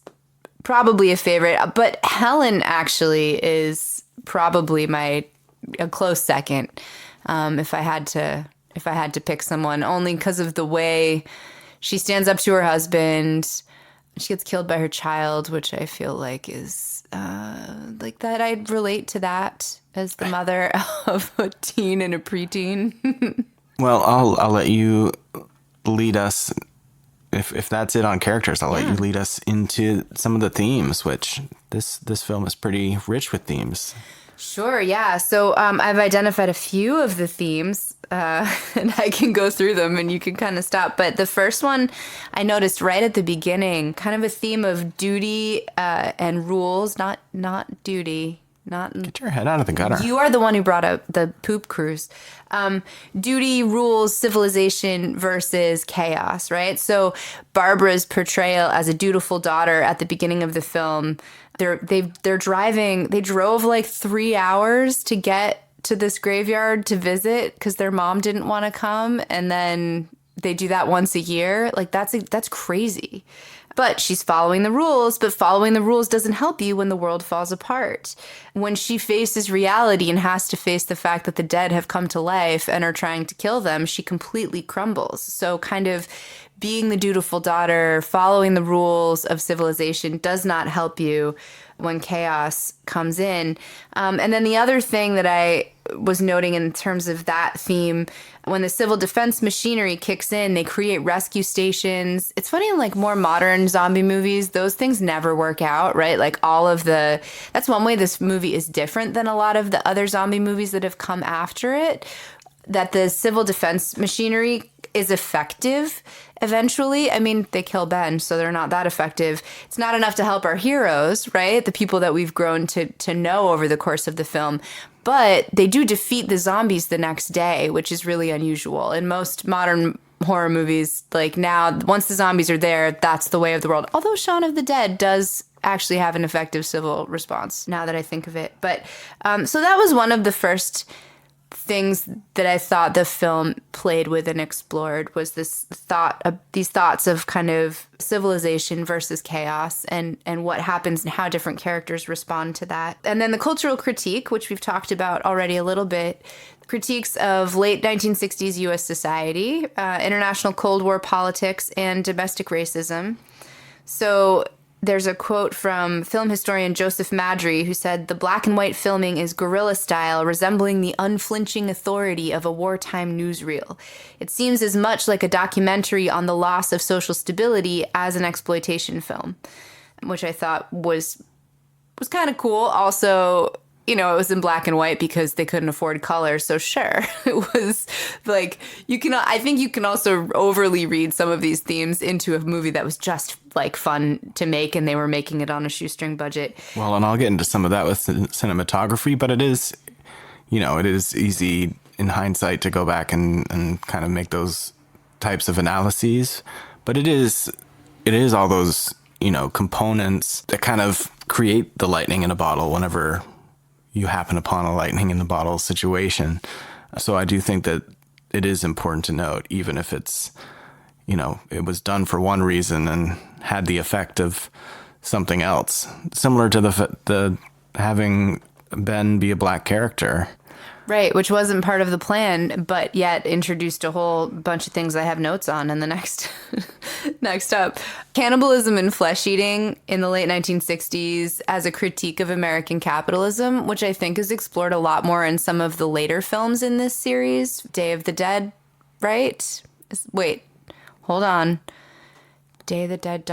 probably a favorite, but Helen actually is probably a close second. If I had to pick someone, only because of the way she stands up to her husband. She gets killed by her child, which I feel like is like that. I'd relate to that as the mother of a teen and a preteen. Well, I'll let you lead us. If that's it on characters, I'll let you lead us into some of the themes, which this film is pretty rich with themes. Sure, yeah. So I've identified a few of the themes, and I can go through them and you can kind of stop. But the first one I noticed right at the beginning, kind of a theme of duty and rules, not duty. Get your head out of the gutter. You are the one who brought up the poop cruise. Duty, rules, civilization versus chaos, right? So Barbara's portrayal as a dutiful daughter at the beginning of the film, they're driving. They drove like 3 hours to get to this graveyard to visit because their mom didn't want to come, and then they do that once a year. Like that's crazy. But she's following the rules, but following the rules doesn't help you when the world falls apart. When she faces reality and has to face the fact that the dead have come to life and are trying to kill them, she completely crumbles. So kind of being the dutiful daughter, following the rules of civilization does not help you when chaos comes in. And then the other thing that I was noting in terms of that theme, when the civil defense machinery kicks in, they create rescue stations. It's funny, in like more modern zombie movies, those things never work out, right? Like that's one way this movie is different than a lot of the other zombie movies that have come after it, that the civil defense machinery is effective eventually. I mean, they kill Ben, so they're not that effective. It's not enough to help our heroes, right? The people that we've grown to know over the course of the film. But they do defeat the zombies the next day, which is really unusual. In most modern horror movies, like now, once the zombies are there, that's the way of the world. Although Shaun of the Dead does actually have an effective civil response, now that I think of it. But so that was one of the first things that I thought the film played with and explored, was these thoughts of kind of civilization versus chaos, and what happens and how different characters respond to that. And then the cultural critique, which we've talked about already a little bit, critiques of late 1960s U.S. society, international Cold War politics, and domestic racism. So there's a quote from film historian Joseph Madry, who said, "The black and white filming is guerrilla style, resembling the unflinching authority of a wartime newsreel. It seems as much like a documentary on the loss of social stability as an exploitation film," which I thought was kind of cool. Also, you know, it was in black and white because they couldn't afford color. So sure, it was like, I think you can also overly read some of these themes into a movie that was just like fun to make, and they were making it on a shoestring budget. Well, and I'll get into some of that with cinematography, but it is, it is easy in hindsight to go back and kind of make those types of analyses. But it is all those, components that kind of create the lightning in a bottle whenever you happen upon a lightning in the bottle situation. So I do think that it is important to note, even if it's, it was done for one reason and had the effect of something else, similar to the having Ben be a black character. Right, which wasn't part of the plan, but yet introduced a whole bunch of things I have notes on in the next up. Cannibalism and flesh eating in the late 1960s as a critique of American capitalism, which I think is explored a lot more in some of the later films in this series. Day of the Dead, right? Wait, hold on. Day of the Dead,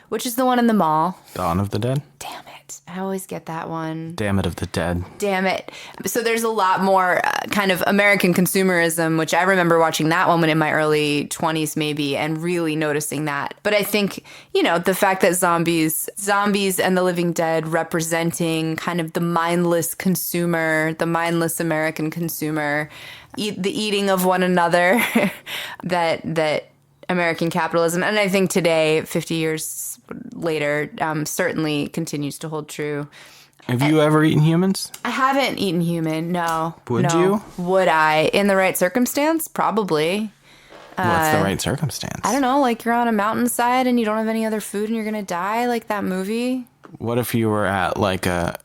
which is the one in the mall? Dawn of the Dead? Damn it. I always get that one. Damn it of the Dead. Damn it. So there's a lot more kind of American consumerism, which I remember watching that one when in my early 20s maybe, and really noticing that. But I think, the fact that zombies and the living dead representing kind of the mindless consumer, the mindless American consumer, the eating of one another, that American capitalism, and I think today, 50 years later, certainly continues to hold true. Have you ever eaten humans? I haven't eaten human, no. Would you? Would I? In the right circumstance? Probably. What's the right circumstance? I don't know, like you're on a mountainside and you don't have any other food and you're going to die, like that movie. What if you were at like a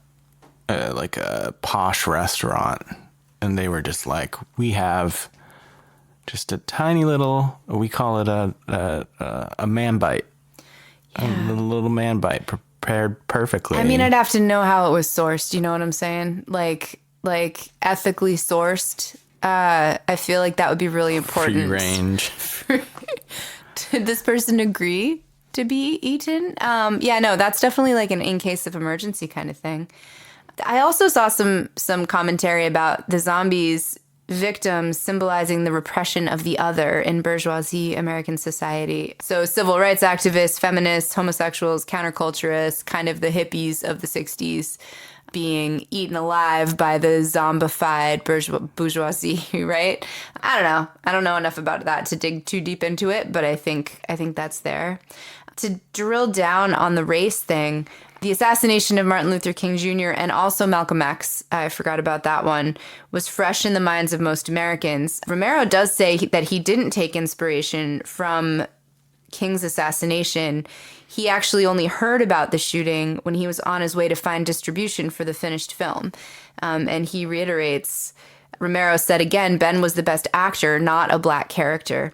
posh restaurant and they were just like, we have just a tiny little, we call it a man bite. Yeah. A little man bite prepared perfectly. I mean, I'd have to know how it was sourced. You know what I'm saying? Like ethically sourced. I feel like that would be really important. Free range. Did this person agree to be eaten? Yeah, no, that's definitely like an in case of emergency kind of thing. I also saw some commentary about the zombies victims symbolizing the repression of the other in bourgeoisie American society. So civil rights activists, feminists, homosexuals, counterculturists, kind of the hippies of the 60s being eaten alive by the zombified bourgeoisie, right? I don't know enough about that to dig too deep into it, but I think that's there. To drill down on the race thing, the assassination of Martin Luther King Jr. and also Malcolm X, I forgot about that one, was fresh in the minds of most Americans. Romero does say that he didn't take inspiration from King's assassination. He actually only heard about the shooting when he was on his way to find distribution for the finished film. And he reiterates, Romero said again, Ben was the best actor, not a black character.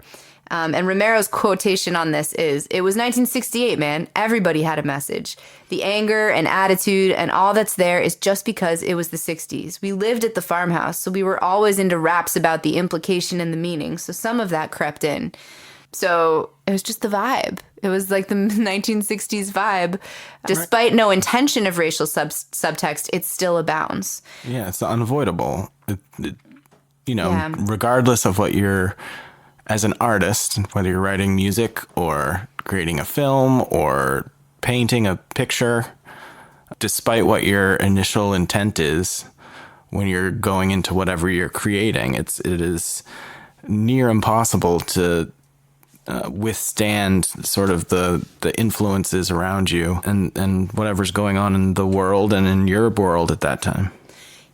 And Romero's quotation on this is, "It was 1968, man. Everybody had a message. The anger and attitude and all that's there is just because it was the 60s. We lived at the farmhouse, so we were always into raps about the implication and the meaning. So some of that crept in." So it was just the vibe. It was like the 1960s vibe. Despite no intention of racial subtext, it still abounds. Yeah, it's unavoidable. Regardless of what you're, as an artist, whether you're writing music or creating a film or painting a picture, despite what your initial intent is, when you're going into whatever you're creating. It is near impossible to withstand sort of the influences around you and whatever's going on in the world and in your world at that time.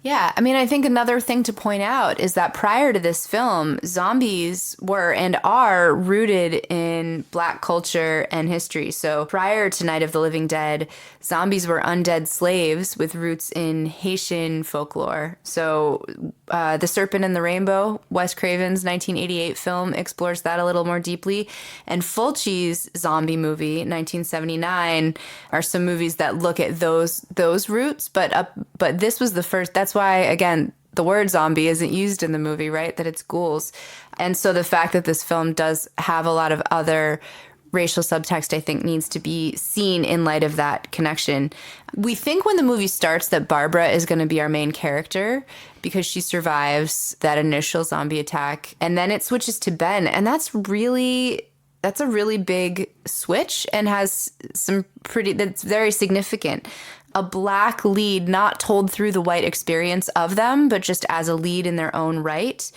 Yeah, I mean, I think another thing to point out is that prior to this film, zombies were and are rooted in Black culture and history. So prior to Night of the Living Dead, zombies were undead slaves with roots in Haitian folklore. So The Serpent and the Rainbow, Wes Craven's 1988 film, explores that a little more deeply. And Fulci's zombie movie, 1979, are some movies that look at those roots. But this was the first. That's why, again, the word zombie isn't used in the movie, right? That it's ghouls. And so the fact that this film does have a lot of other racial subtext, I think, needs to be seen in light of that connection. We think when the movie starts that Barbara is going to be our main character because she survives that initial zombie attack. And then it switches to Ben. And that's a really big switch and has that's very significant. A Black lead not told through the white experience of them, but just as a lead in their own right,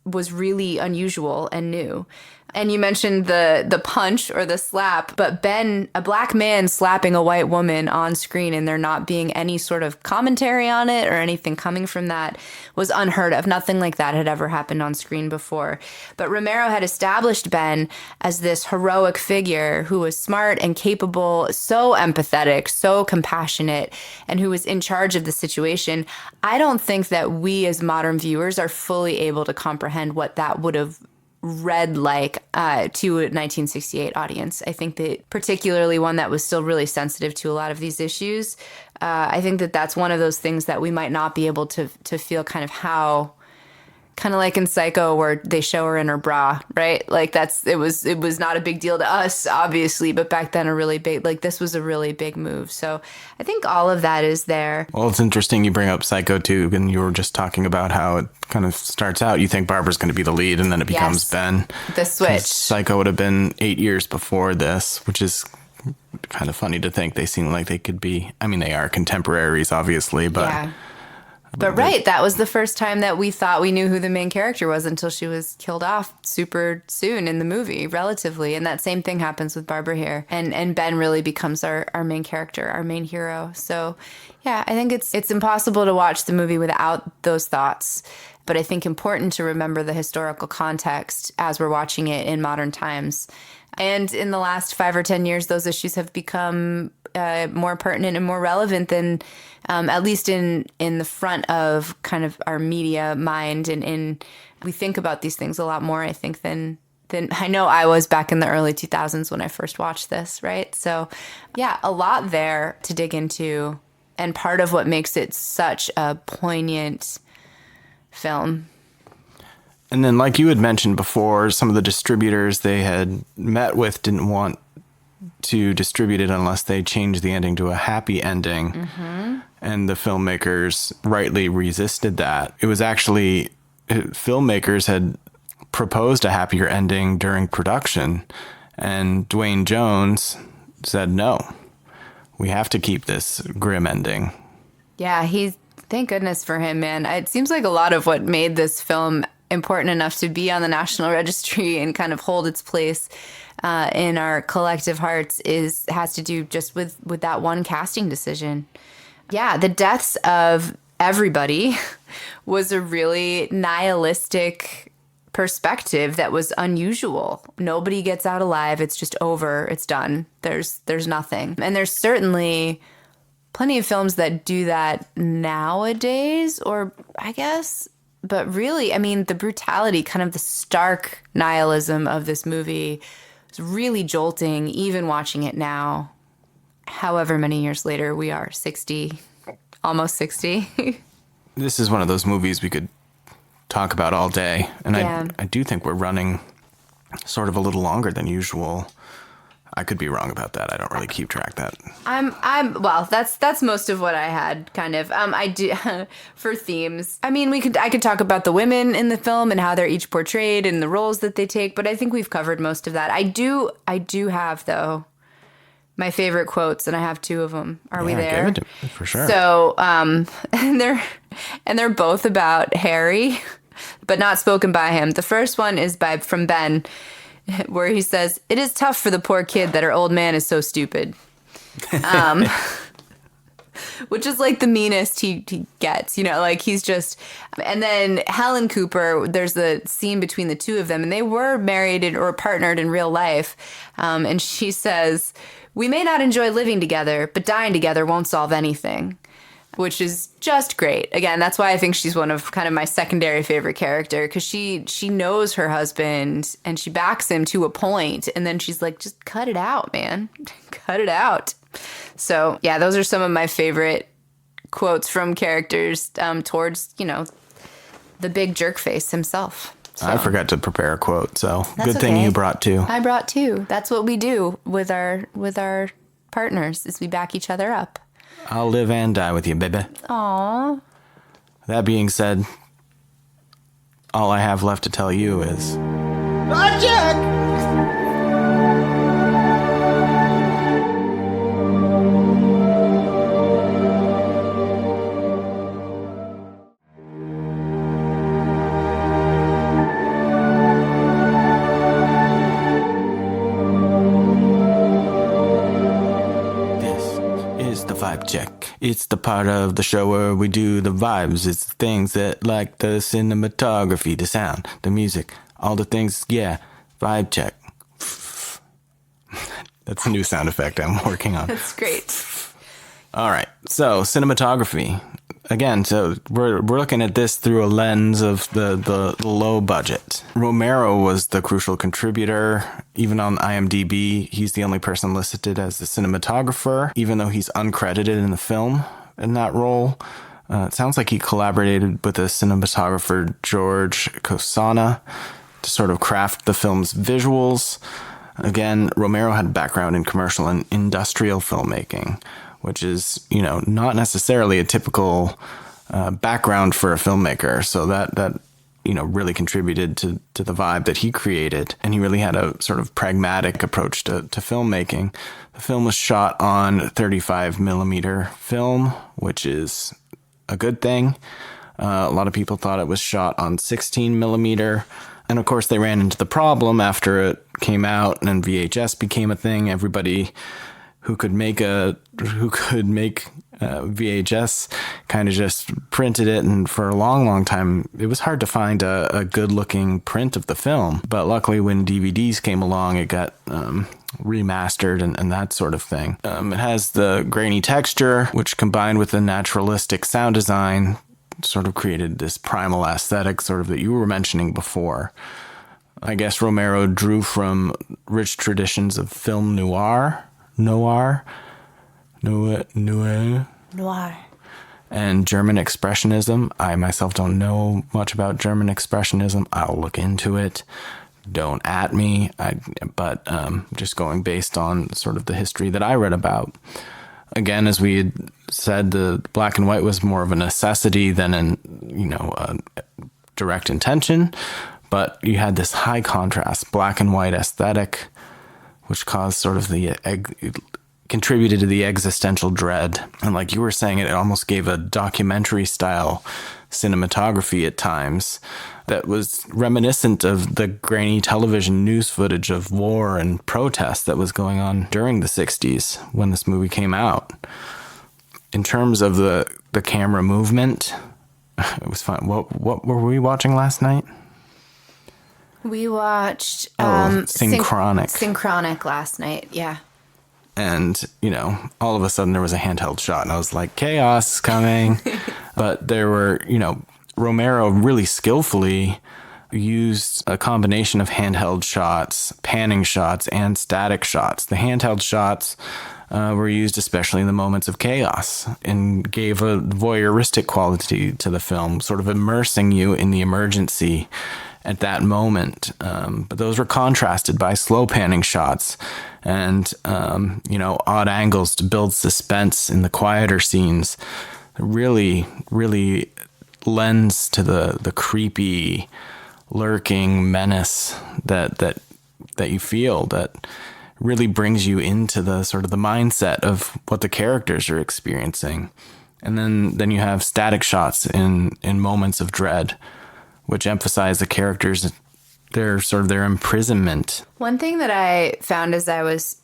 was really unusual and new. And you mentioned the punch or the slap, but Ben, a Black man slapping a white woman on screen and there not being any sort of commentary on it or anything coming from that was unheard of. Nothing like that had ever happened on screen before. But Romero had established Ben as this heroic figure who was smart and capable, so empathetic, so compassionate, and who was in charge of the situation. I don't think that we as modern viewers are fully able to comprehend what that would have read like to a 1968 audience. I think that particularly one that was still really sensitive to a lot of these issues, I think that that's one of those things that we might not be able to feel kind of how, kind of like in Psycho where they show her in her bra, right? Like it was not a big deal to us, obviously, but back then this was a really big move. So I think all of that is there. Well, it's interesting you bring up Psycho too, and you were just talking about how it kind of starts out, you think Barbara's going to be the lead, and then it becomes Ben. The switch. Psycho would have been 8 years before this, which is kind of funny to think. They seem like they could be, I mean, they are contemporaries, obviously, but... Yeah. But right, that was the first time that we thought we knew who the main character was until she was killed off super soon in the movie, relatively. And that same thing happens with Barbara here. And Ben really becomes our main character, our main hero. So, yeah, I think it's impossible to watch the movie without those thoughts. But I think important to remember the historical context as we're watching it in modern times. And in the last 5 or 10 years, those issues have become more pertinent and more relevant than, at least in the front of kind of our media mind. And we think about these things a lot more, I think, than I know I was back in the early 2000s when I first watched this, right? So, yeah, a lot there to dig into. And part of what makes it such a poignant film. And then, like you had mentioned before, some of the distributors they had met with didn't want to distribute it unless they changed the ending to a happy ending. Mm-hmm. And the filmmakers rightly resisted that. It was actually, filmmakers had proposed a happier ending during production. And Dwayne Jones said, no, we have to keep this grim ending. Yeah, thank goodness for him, man. It seems like a lot of what made this film important enough to be on the National Registry and kind of hold its place in our collective hearts has to do just with that one casting decision. Yeah, the deaths of everybody was a really nihilistic perspective that was unusual. Nobody gets out alive. It's just over. It's done. There's nothing. And there's certainly plenty of films that do that nowadays, or I guess. But really, I mean, the brutality, kind of the stark nihilism of this movie is really jolting, even watching it now, however many years later we are, 60, almost 60. This is one of those movies we could talk about all day. And yeah. I do think we're running sort of a little longer than usual. I could be wrong about that. I don't really keep track of that. Well, that's most of what I had kind of. I do for themes. I mean, I could talk about the women in the film and how they're each portrayed and the roles that they take, but I think we've covered most of that. I do have though my favorite quotes, and I have two of them. Are we there? Give it to me, for sure. So, and they're both about Harry, but not spoken by him. The first one is from Ben, where he says, "It is tough for the poor kid that her old man is so stupid." Which is like the meanest he gets, like he's just. And then Helen Cooper, there's the scene between the two of them, and they were married or partnered in real life. And she says, "We may not enjoy living together, but dying together won't solve anything," which is just great. Again, that's why I think she's one of kind of my secondary favorite character, because she knows her husband and she backs him to a point, and then she's like, just cut it out, man. Cut it out. So, yeah, those are some of my favorite quotes from characters towards, the big jerk face himself. So. I forgot to prepare a quote, so That's good thing okay. you brought two. I brought two. That's what we do with our partners, is we back each other up. I'll live and die with you, baby. Aww. That being said, all I have left to tell you is... Vibe check. It's the part of the show where we do the vibes. It's the things that, like the cinematography, the sound, the music, all the things. Yeah, vibe check. That's a new sound effect I'm working on. That's great. All right. So cinematography. Again, so we're looking at this through a lens of the low budget. Romero was the crucial contributor. Even on IMDb, he's the only person listed as the cinematographer, even though he's uncredited in the film in that role. It sounds like he collaborated with the cinematographer George Cosana to sort of craft the film's visuals. Again, Romero had a background in commercial and industrial filmmaking, which is, not necessarily a typical background for a filmmaker. So that really contributed to the vibe that he created. And he really had a sort of pragmatic approach to filmmaking. The film was shot on 35 millimeter film, which is a good thing. A lot of people thought it was shot on 16 millimeter. And of course, they ran into the problem after it came out and VHS became a thing. Everybody who could make VHS kind of just printed it, and for a long time it was hard to find a good looking print of the film. But luckily when DVDs came along, it got remastered and that sort of thing. It has the grainy texture, which combined with the naturalistic sound design sort of created this primal aesthetic sort of that you were mentioning before. I guess Romero drew from rich traditions of film noir, and German expressionism. I myself don't know much about German expressionism. I'll look into it. Don't at me. But just going based on sort of the history that I read about. Again, as we had said, the black and white was more of a necessity than a direct intention. But you had this high contrast black and white aesthetic, which caused sort of contributed to the existential dread. And like you were saying, it almost gave a documentary style cinematography at times that was reminiscent of the grainy television news footage of war and protest that was going on during the 60s when this movie came out. In terms of the camera movement, it was fun. What were we watching last night? We watched Synchronic. Synchronic last night, yeah. And, all of a sudden there was a handheld shot and I was like, chaos is coming. But there were, Romero really skillfully used a combination of handheld shots, panning shots, and static shots. The handheld shots were used especially in the moments of chaos and gave a voyeuristic quality to the film, sort of immersing you in the emergency at that moment. But those were contrasted by slow panning shots and, odd angles to build suspense in the quieter scenes. Really, really lends to the creepy, lurking menace that you feel, that really brings you into the sort of the mindset of what the characters are experiencing. And then you have static shots in moments of dread, which emphasize the characters, their imprisonment. One thing that I found as I was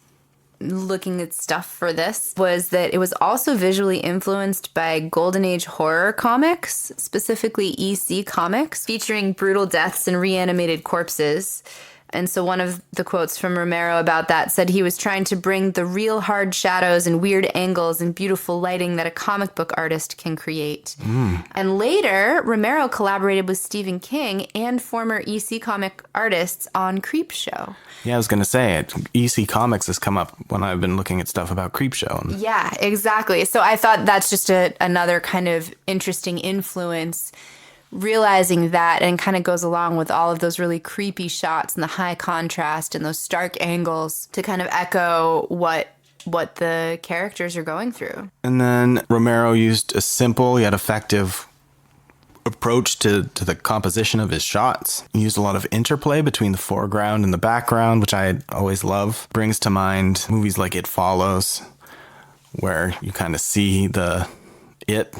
looking at stuff for this was that it was also visually influenced by Golden Age horror comics, specifically EC comics, featuring brutal deaths and reanimated corpses. And so one of the quotes from Romero about that said he was trying to bring the real hard shadows and weird angles and beautiful lighting that a comic book artist can create. And later, Romero collaborated with Stephen King and former EC comic artists on Creepshow. Yeah, I was going to say it. EC Comics has come up when I've been looking at stuff about Creepshow. Yeah, exactly. So I thought that's just another kind of interesting influence, realizing that, and kind of goes along with all of those really creepy shots and the high contrast and those stark angles to kind of echo what the characters are going through. And then Romero used a simple yet effective approach to the composition of his shots. He used a lot of interplay between the foreground and the background, which I always love. Brings to mind movies like It Follows, where you kind of see it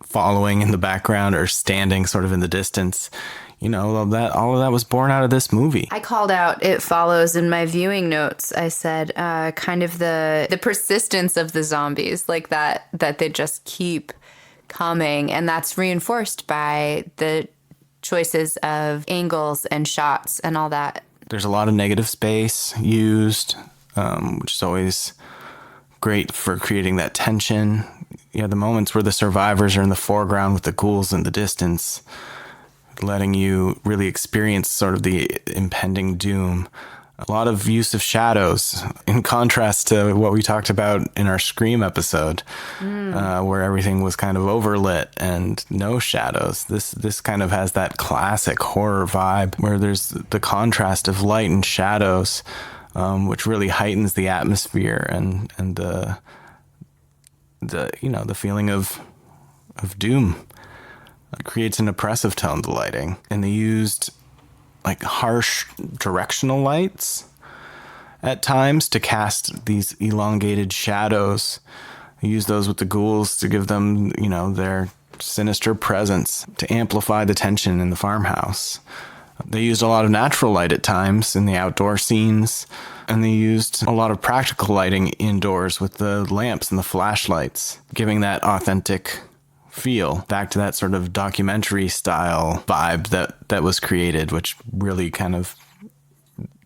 following in the background or standing sort of in the distance. You know, all of that was born out of this movie. I called out It Follows in my viewing notes. I said kind of the persistence of the zombies, like that they just keep coming, and that's reinforced by the choices of angles and shots and all that. There's a lot of negative space used, which is always great for creating that tension. You have the moments where the survivors are in the foreground with the ghouls in the distance, letting you really experience sort of the impending doom. A lot of use of shadows, in contrast to what we talked about in our Scream episode, where everything was kind of overlit and no shadows. This kind of has that classic horror vibe where there's the contrast of light and shadows, which really heightens the atmosphere and the feeling of doom. It creates an oppressive tone, the lighting. And they used like harsh directional lights at times to cast these elongated shadows. They use those with the ghouls to give them, their sinister presence, to amplify the tension in the farmhouse. They used a lot of natural light at times in the outdoor scenes, and they used a lot of practical lighting indoors with the lamps and the flashlights, giving that authentic feel back to that sort of documentary style vibe that was created, which really kind of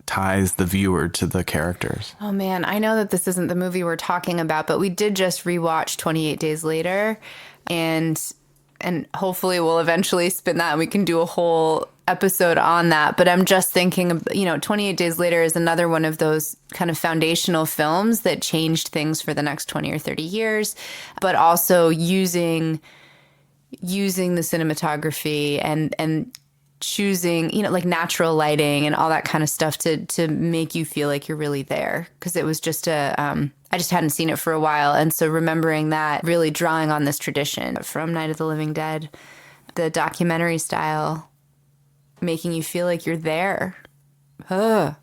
ties the viewer to the characters. Oh man, I know that this isn't the movie we're talking about, but we did just rewatch 28 Days Later, and hopefully we'll eventually spin that and we can do a whole episode on that. But I'm just thinking, 28 Days Later is another one of those kind of foundational films that changed things for the next 20 or 30 years, but also using the cinematography and choosing, like natural lighting and all that kind of stuff to make you feel like you're really there. Because it was just I just hadn't seen it for a while. And so remembering that, really drawing on this tradition from Night of the Living Dead, the documentary style, making you feel like you're there. Ugh.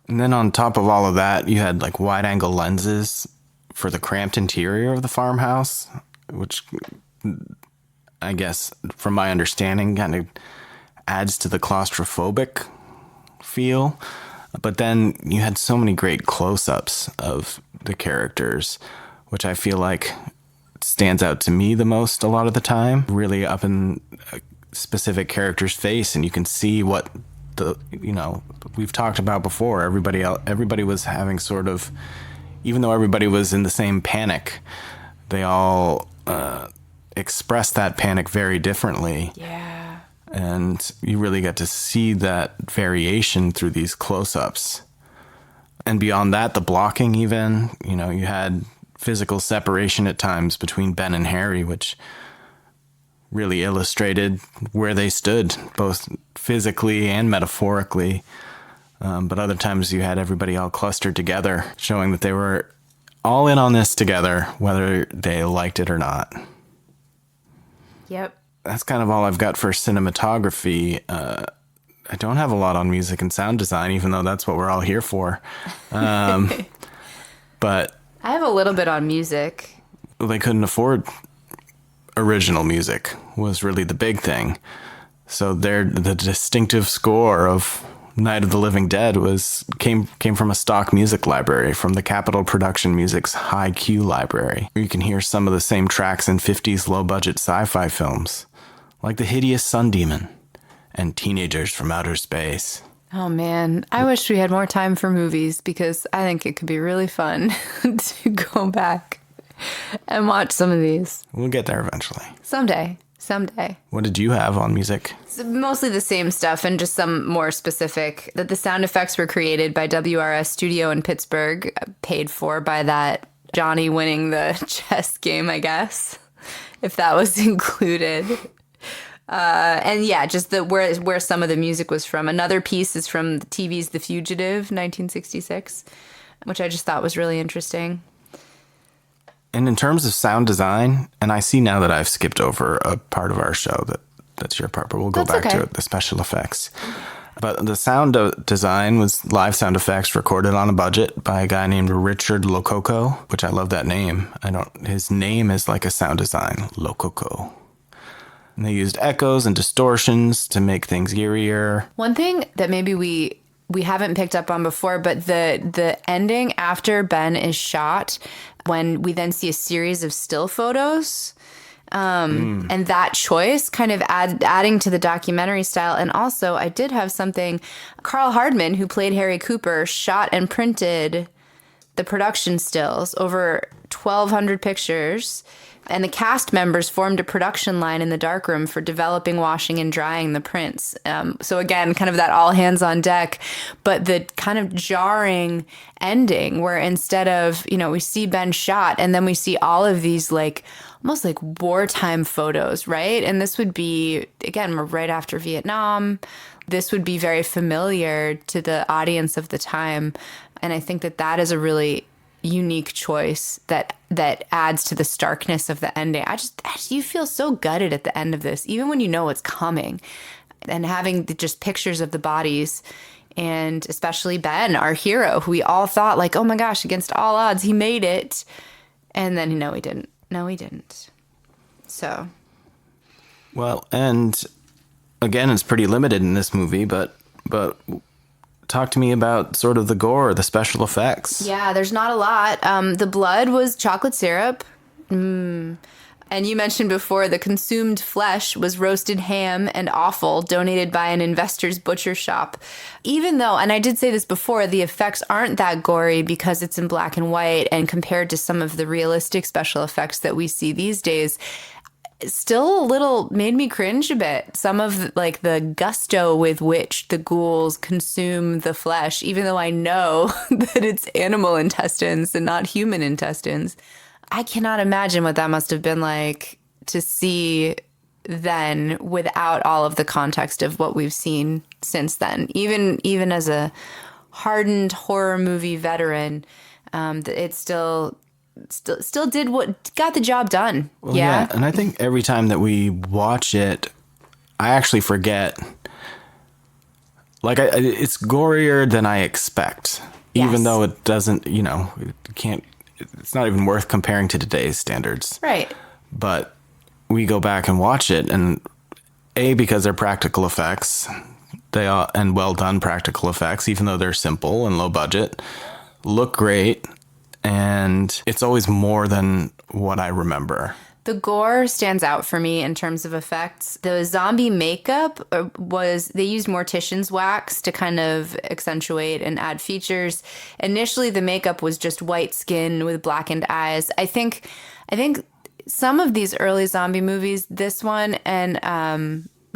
And then on top of all of that, you had like wide angle lenses for the cramped interior of the farmhouse, which I guess from my understanding kind of adds to the claustrophobic feel. But then you had so many great close-ups of the characters, which I feel like stands out to me the most a lot of the time, really up in a specific character's face, and you can see what we've talked about before. Everybody was having sort of, even though everybody was in the same panic, they all expressed that panic very differently. Yeah. And you really get to see that variation through these close-ups. And beyond that, the blocking even, you had physical separation at times between Ben and Harry, which really illustrated where they stood, both physically and metaphorically. But other times you had everybody all clustered together, showing that they were all in on this together, whether they liked it or not. Yep. That's kind of all I've got for cinematography. I don't have a lot on music and sound design, even though that's what we're all here for. But I have a little bit on music. they couldn't afford original music was really the big thing. So the distinctive score of Night of the Living Dead came from a stock music library from the Capitol Production Music's High Q library. You can hear some of the same tracks in 50s low-budget sci-fi films, like The Hideous Sun Demon and Teenagers from Outer Space. Oh man, I wish we had more time for movies because I think it could be really fun to go back and watch some of these. We'll get there eventually. Someday. What did you have on music? It's mostly the same stuff and just some more specific. That the sound effects were created by WRS Studio in Pittsburgh, paid for by that Johnny winning the chess game, I guess, if that was included. And yeah, just where some of the music was from. Another piece is from the TV's The Fugitive, 1966, which I just thought was really interesting. And in terms of sound design, and I see now that I've skipped over a part of our show that's your part, but we'll go That's back to it, the special effects. But the sound design was live sound effects recorded on a budget by a guy named Richard Lococo, which I love that name. His name is like a sound design, Lococo. And they used echoes and distortions to make things eerier. One thing that maybe we haven't picked up on before, but the ending after Ben is shot, when we then see a series of still photos, and that choice kind of adding to the documentary style. And also, I did have something, Carl Hardman, who played Harry Cooper, shot and printed the production stills, over 1,200 pictures. And the cast members formed a production line in the darkroom for developing, washing, and drying the prints. So again, kind of that all hands on deck, but the kind of jarring ending where instead of, we see Ben shot and then we see all of these like almost like wartime photos, right? And this would be, again, we're right after Vietnam. This would be very familiar to the audience of the time. And I think that is a really unique choice that adds to the starkness of the ending. You feel so gutted at the end of this, even when you know what's coming, and having just pictures of the bodies, and especially Ben, our hero, who we all thought like, oh my gosh, against all odds, he made it. And then no, he didn't. So. Well, and again, it's pretty limited in this movie, but talk to me about sort of the gore, the special effects. Yeah, there's not a lot. The blood was chocolate syrup. And you mentioned before the consumed flesh was roasted ham and offal donated by an investor's butcher shop. Even though, and I did say this before, the effects aren't that gory because it's in black and white, and compared to some of the realistic special effects that we see these days, still a little made me cringe a bit. Some of like the gusto with which the ghouls consume the flesh, even though I know that it's animal intestines and not human intestines. I cannot imagine what that must have been like to see then without all of the context of what we've seen since then. Even as a hardened horror movie veteran, it still did what got the job done. Well, yeah. And I think every time that we watch it, I actually forget. Like, it's gorier than I expect, even though it doesn't, it can't, it's not even worth comparing to today's standards. Right. But we go back and watch it, and because they're practical effects, they are, and well done practical effects, even though they're simple and low budget, look great. And it's always more than what I remember. The gore stands out for me in terms of effects. The zombie makeup they used mortician's wax to kind of accentuate and add features. Initially, the makeup was just white skin with blackened eyes. I think some of these early zombie movies, this one and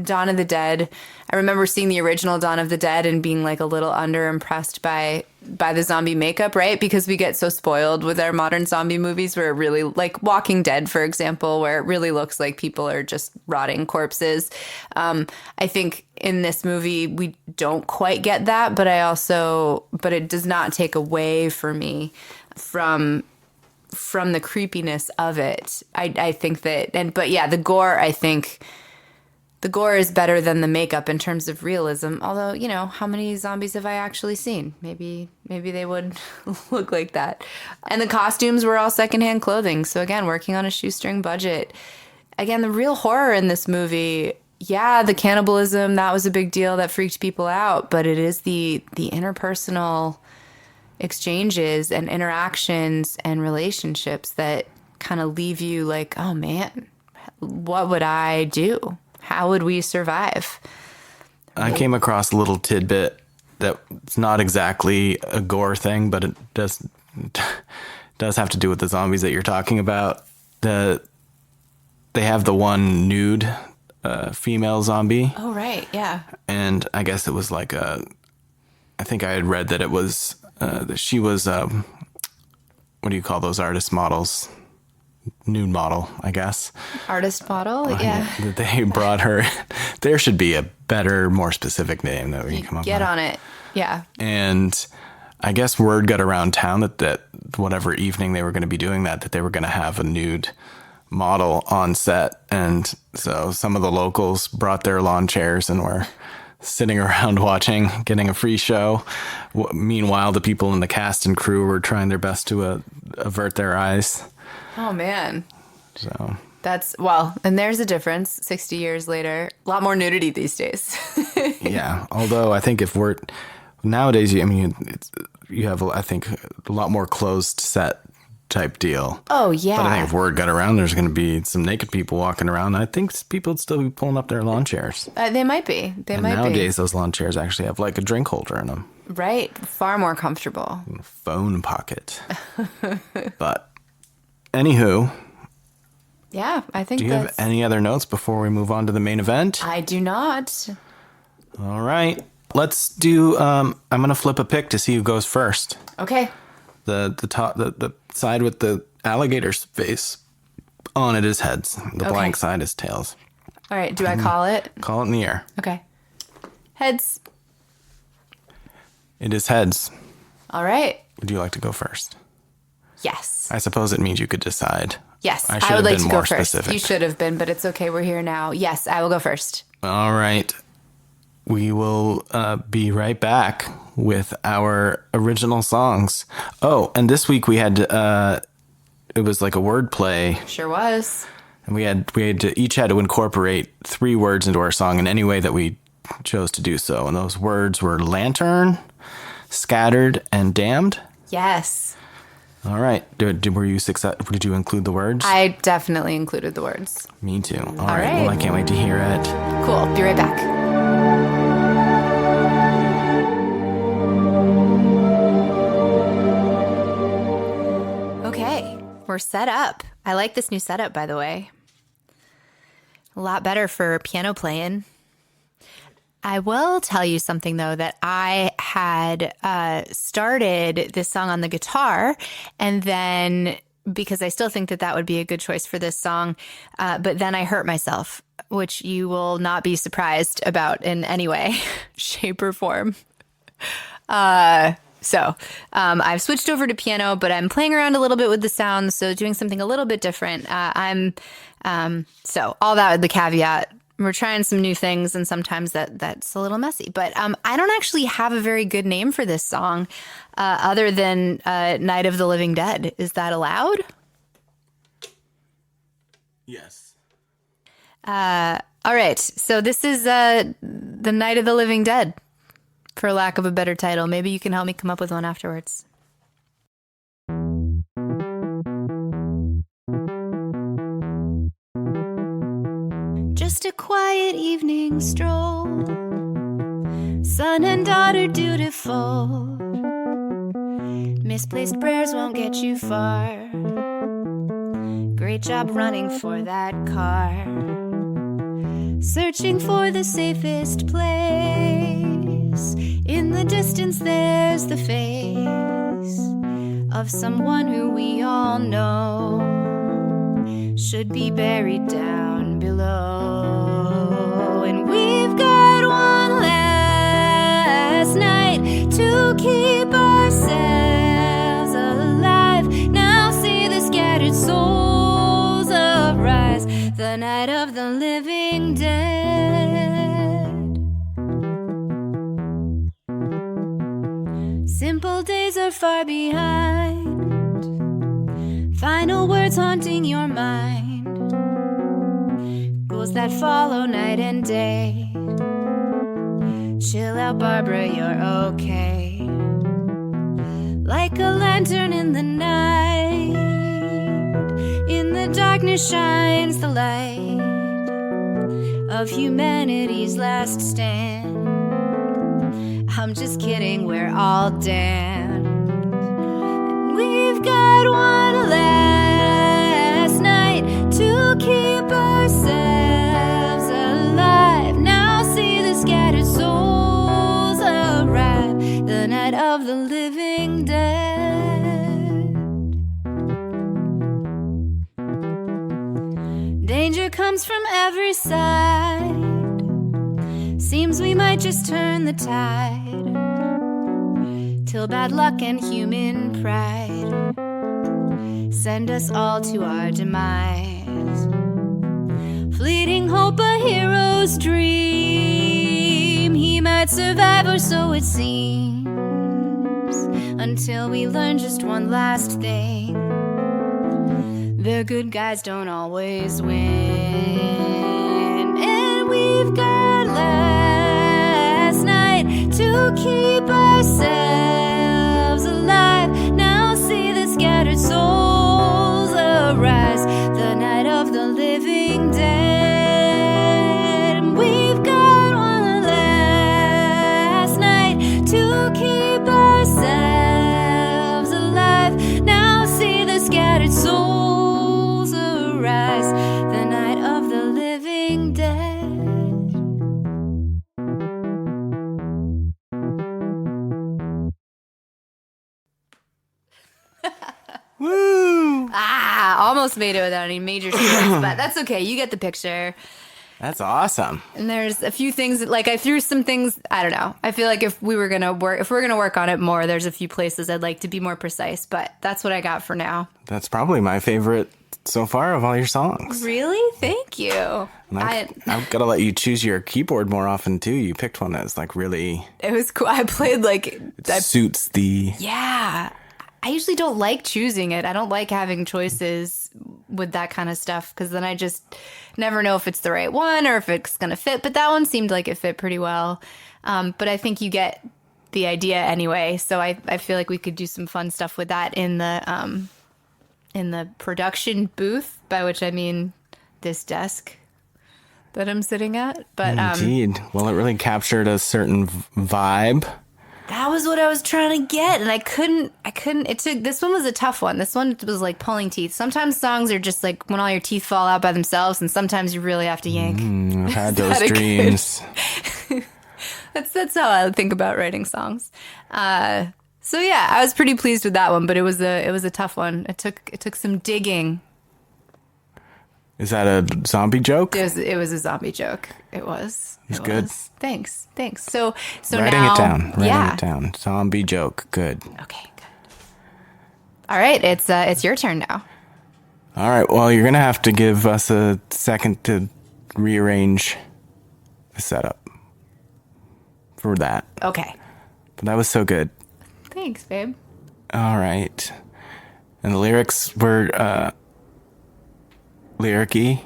Dawn of the Dead, I remember seeing the original Dawn of the Dead and being like a little underimpressed by the zombie makeup, right? Because we get so spoiled with our modern zombie movies where it really, like Walking Dead, for example, where it really looks like people are just rotting corpses. I think in this movie, we don't quite get that, but it does not take away for me from the creepiness of it. I think that, but yeah, the gore, I think, The gore is better than the makeup in terms of realism. Although, how many zombies have I actually seen? Maybe they would look like that. And the costumes were all secondhand clothing. So again, working on a shoestring budget. Again, the real horror in this movie, yeah, the cannibalism, that was a big deal that freaked people out. But it is the interpersonal exchanges and interactions and relationships that kind of leave you like, oh man, what would I do? How would we survive? I came across a little tidbit that's not exactly a gore thing, but it does have to do with the zombies that you're talking about. They have the one nude female zombie. Oh, right. Yeah. And I guess it was like I think I had read that it was, that she was, what do you call those artist models? Nude model, I guess. Artist model, yeah. That they brought her. There should be a better, more specific name that we can come up with. Get on it. Yeah. And I guess word got around town that whatever evening they were going to be doing that they were going to have a nude model on set. And so some of the locals brought their lawn chairs and were sitting around watching, getting a free show. Meanwhile, the people in the cast and crew were trying their best to avert their eyes. Oh, man. So and there's a difference 60 years later. A lot more nudity these days. Yeah. Although I think nowadays, you have, I think, a lot more closed set type deal. Oh, yeah. But I think if word got around, there's going to be some naked people walking around. I think people would still be pulling up their lawn chairs. They might be. Nowadays, those lawn chairs actually have like a drink holder in them. Right. Far more comfortable. Phone pocket. But anywho. Yeah, I think do you have any other notes before we move on to the main event? I do not. All right. Let's do, I'm going to flip a pick to see who goes first. Okay. The side with the alligator's face on it is heads. The blank side is tails. All right. Do I call it? Call it in the air. Okay. Heads. It is heads. All right. Would you like to go first? Yes. I suppose it means you could decide. Yes. I should would have like been to more go first. specific. You should have been, but it's okay. We're here now. Yes, I will go first. All right. We will be right back with our original songs. Oh, and this week we had it was like a word play. Sure was. And we each had to incorporate 3 words into our song in any way that we chose to do so. And those words were lantern, scattered, and damned. Yes. All right. Were you successful? Did you include the words? I definitely included the words. Me too. All right. Well, I can't wait to hear it. Cool. Be right back. Okay. We're set up. I like this new setup, by the way. A lot better for piano playing. I will tell you something, though, that I had started this song on the guitar, and then because I still think that would be a good choice for this song, but then I hurt myself, which you will not be surprised about in any way, shape, or form. So I've switched over to piano, but I'm playing around a little bit with the sounds, so doing something a little bit different. So all that with the caveat. We're trying some new things, and sometimes that's a little messy. But I don't actually have a very good name for this song other than Night of the Living Dead. Is that allowed? Yes. All right. So this is The Night of the Living Dead, for lack of a better title. Maybe you can help me come up with one afterwards. Just a quiet evening stroll, son and daughter dutiful. Misplaced prayers won't get you far. Great job running for that car. Searching for the safest place. In the distance there's the face of someone who we all know should be buried down below. And we've got one last night to keep ourselves alive. Now see the scattered souls arise, the night of the living dead. Simple days are far behind. Final words haunting your mind. Ghouls that follow night and day. Chill out, Barbara, you're okay. Like a lantern in the night. In the darkness shines the light of humanity's last stand. I'm just kidding, we're all damned. And we've got one last night to keep ourselves alive. Now see the scattered souls arrive, the night of the living dead. Danger comes from every side. Seems we might just turn the tide, till bad luck and human pride send us all to our demise. Fleeting hope, a hero's dream. He might survive, or so it seems, until we learn just one last thing: the good guys don't always win. And we've got last night to keep ourselves alive. Now see the scattered souls arise, the night of the living dead. And we've got one last night to keep ourselves alive. Now see the scattered souls arise, the night of the living dead. Woo! Almost made it without any major strokes, but that's okay. You get the picture. That's awesome. And there's a few things that, like, I threw some things. I don't know. I feel like if we're gonna work on it more, there's a few places I'd like to be more precise. But that's what I got for now. That's probably my favorite so far of all your songs. Really? Thank you. And I've got to let you choose your keyboard more often too. You picked one that's like really. It was cool. I played like It suits the. Yeah. I usually don't like choosing it. I don't like having choices with that kind of stuff, because then I just never know if it's the right one or if it's going to fit. But that one seemed like it fit pretty well. But I think you get the idea anyway. So I feel like we could do some fun stuff with that in the production booth, by which I mean this desk that I'm sitting at. But Indeed. Well, it really captured a certain vibe. that was what I was trying to get, and I couldn't. This one was a tough one. This one was like pulling teeth. Sometimes songs are just like when all your teeth fall out by themselves, and sometimes you really have to yank. I've had those dreams. That's how I think about writing songs. So yeah, I was pretty pleased with that one, but it was a tough one. It took some digging. Is that a zombie joke? It was a zombie joke. It was. It's good. Thanks. So Writing now, it down. Writing yeah. it down. Zombie joke. Good. Okay, good. All right, it's your turn now. All right. Well, you're gonna have to give us a second to rearrange the setup for that. Okay. But that was so good. Thanks, babe. All right. And the lyrics were lyric-y.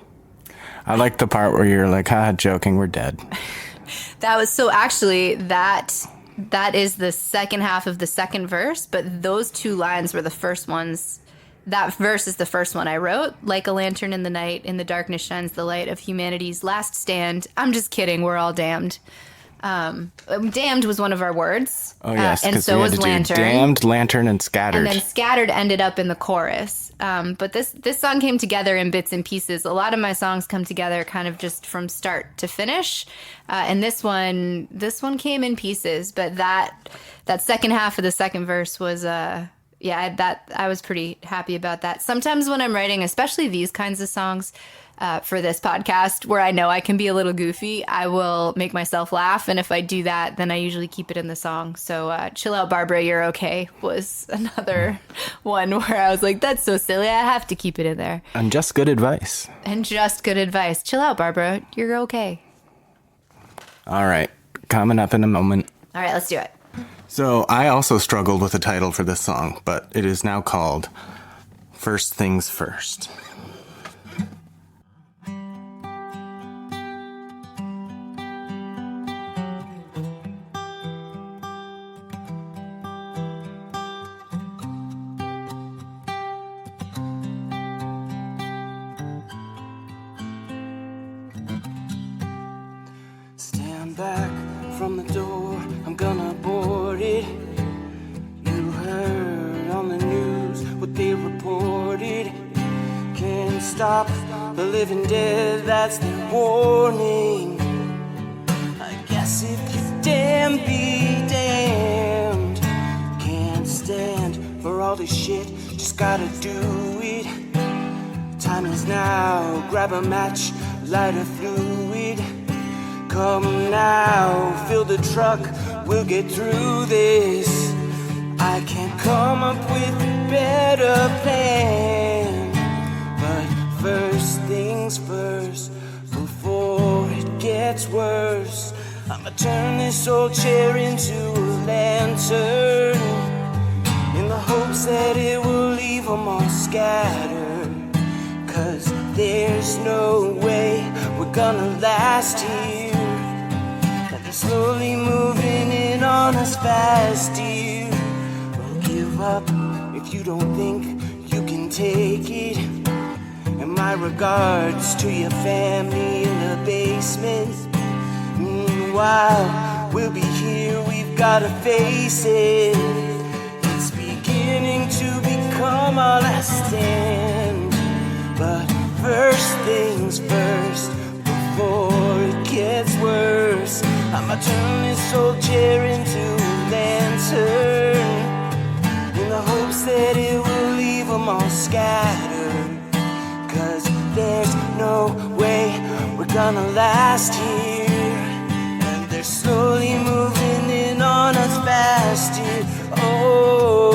I like the part where you're like, haha, joking, we're dead. That was so actually that is the second half of the second verse, but those two lines were the first ones. That verse is the first one I wrote. Like a lantern in the night, in the darkness shines the light of humanity's last stand. I'm just kidding, we're all damned. Damned was one of our words. Oh, yes. And so was lantern. Damned, lantern, and scattered. And then scattered ended up in the chorus. But this song came together in bits and pieces. A lot of my songs come together kind of just from start to finish. And this one came in pieces. But that second half of the second verse was, I was pretty happy about that. Sometimes when I'm writing, especially these kinds of songs, for this podcast, where I know I can be a little goofy, I will make myself laugh. And if I do that, then I usually keep it in the song. So Chill Out, Barbara, You're Okay was another one where I was like, that's so silly. I have to keep it in there. And just good advice. Chill out, Barbara. You're okay. All right. Coming up in a moment. All right, let's do it. So I also struggled with the title for this song, but it is now called First Things First. Stand back from the door, I'm gonna board it. You heard on the news what they reported. Can't stop the living dead, that's their warning. I guess if you damn be damned. Can't stand for all this shit, just gotta do it. Time is now, grab a match, light a fluid. Come now, fill the truck, we'll get through this. I can't come up with a better plan. But first things first, before it gets worse, I'ma turn this old chair into a lantern, in the hopes that it will leave them all scattered. 'Cause there's no way we're gonna last here. Slowly moving in on us fast, dear. Well, give up if you don't think you can take it. And my regards to your family in the basement. Meanwhile, we'll be here, we've gotta face it. It's beginning to become our last stand. But first things first, before it gets worse, I'ma turn this old chair into a lantern, in the hopes that it will leave them all scattered. 'Cause there's no way we're gonna last here. And they're slowly moving in on us fast here. Oh,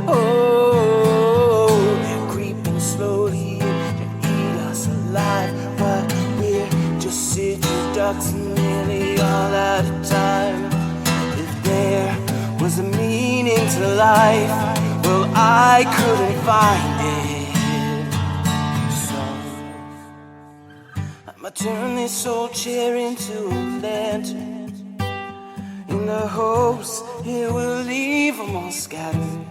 oh, they're creeping slowly to eat us alive. But we're just sitting ducks and nearly all out of time. If there was a meaning to life, well, I couldn't find it. So I'ma turn this old chair into a lantern, in the hopes it will leave them all scattered.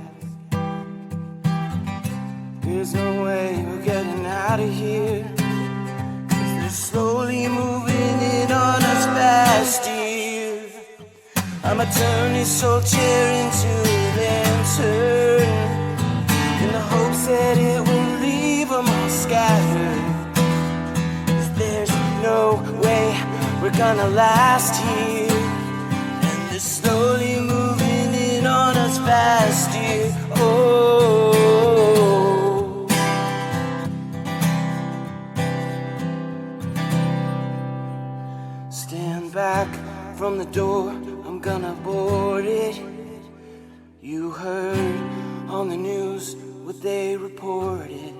There's no way we're getting out of here. Slowly moving in on us fast, dear. I'ma turn this old chair into a lantern, in the hopes that it will leave them all scattered. 'Cause there's no way we're gonna last here. And they're slowly moving in on us fast, dear. Oh, stand back from the door, I'm gonna board it. You heard on the news what they reported.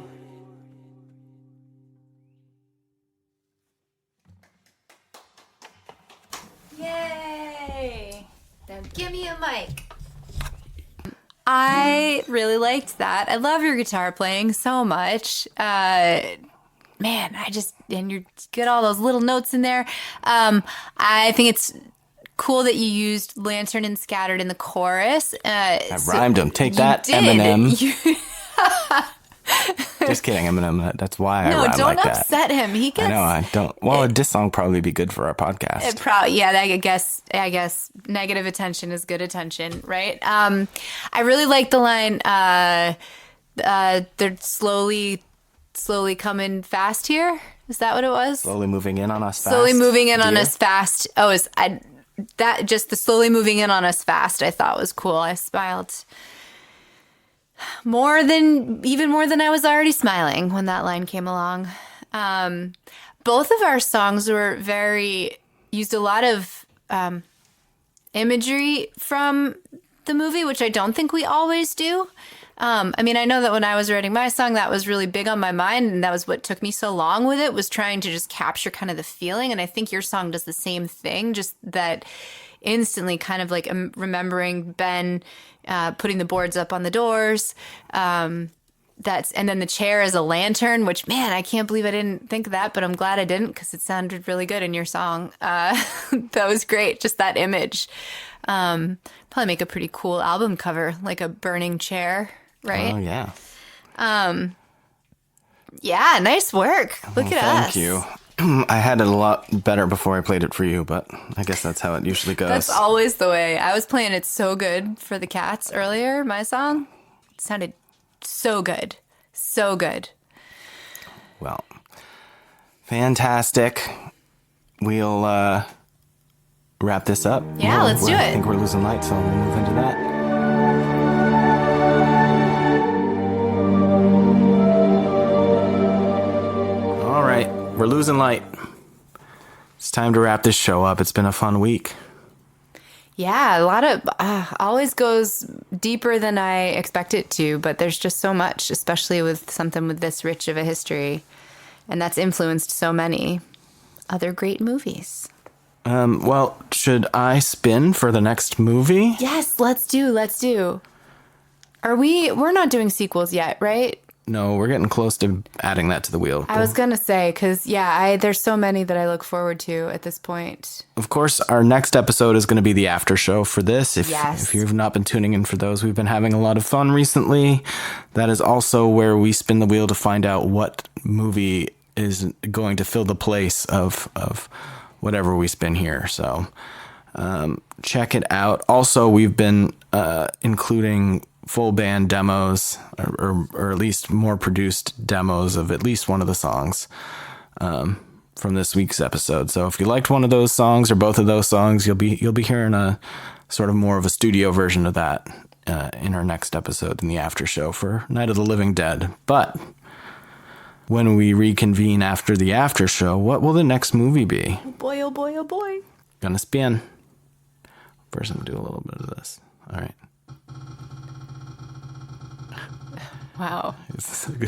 Yay! Now give me a mic. I really liked that. I love your guitar playing so much. Man, and you get all those little notes in there. I think it's cool that you used Lantern and Scattered in the chorus. I rhymed them. Take that, Eminem. Just kidding, Eminem. That's why I rhyme like that. No, don't upset him. He gets. I know. I don't. Well, this song probably be good for our podcast. I guess negative attention is good attention, right? I really like the line. They're slowly coming fast here. Is that what it was? Slowly moving in on us fast. Slowly moving in on us fast. Oh, just the slowly moving in on us fast I thought was cool. I smiled even more than I was already smiling when that line came along. Both of our songs used a lot of imagery from the movie, which I don't think we always do. I mean, I know that when I was writing my song, that was really big on my mind, and that was what took me so long with it, was trying to just capture kind of the feeling. And I think your song does the same thing, just that instantly kind of like remembering Ben putting the boards up on the doors. And then the chair as a lantern, which, man, I can't believe I didn't think of that, but I'm glad I didn't, because it sounded really good in your song. That was great. Just that image. Probably make a pretty cool album cover, like a burning chair. Right? Oh, yeah. Yeah, nice work. Look at us. Thank you. I had it a lot better before I played it for you, but I guess that's how it usually goes. That's always the way. I was playing It's So Good for the Cats earlier, my song. It sounded so good. So good. Well, fantastic. We'll wrap this up. Yeah, let's do it. I think we're losing light, so we'll move into that. All right, we're losing light. It's time to wrap this show up. It's been a fun week. Yeah, a lot of always goes deeper than I expect it to, but there's just so much, especially with something with this rich of a history, and that's influenced so many other great movies. Well, should I spin for the next movie? Yes, let's do. We're not doing sequels yet, right? No, we're getting close to adding that to the wheel. I was gonna say, because there's so many that I look forward to at this point. Of course, our next episode is going to be the after show for this. If you've not been tuning in for those, we've been having a lot of fun recently. That is also where we spin the wheel to find out what movie is going to fill the place of whatever we spin here. So check it out. Also, we've been including full band demos or at least more produced demos of at least one of the songs from this week's episode. So if you liked one of those songs or both of those songs, you'll be hearing a sort of more of a studio version of that in our next episode in the after show for Night of the Living Dead. But when we reconvene after the after show, what will the next movie be? Oh boy, oh boy, oh boy. Gonna spin. First, I'm gonna do a little bit of this. All right. Wow.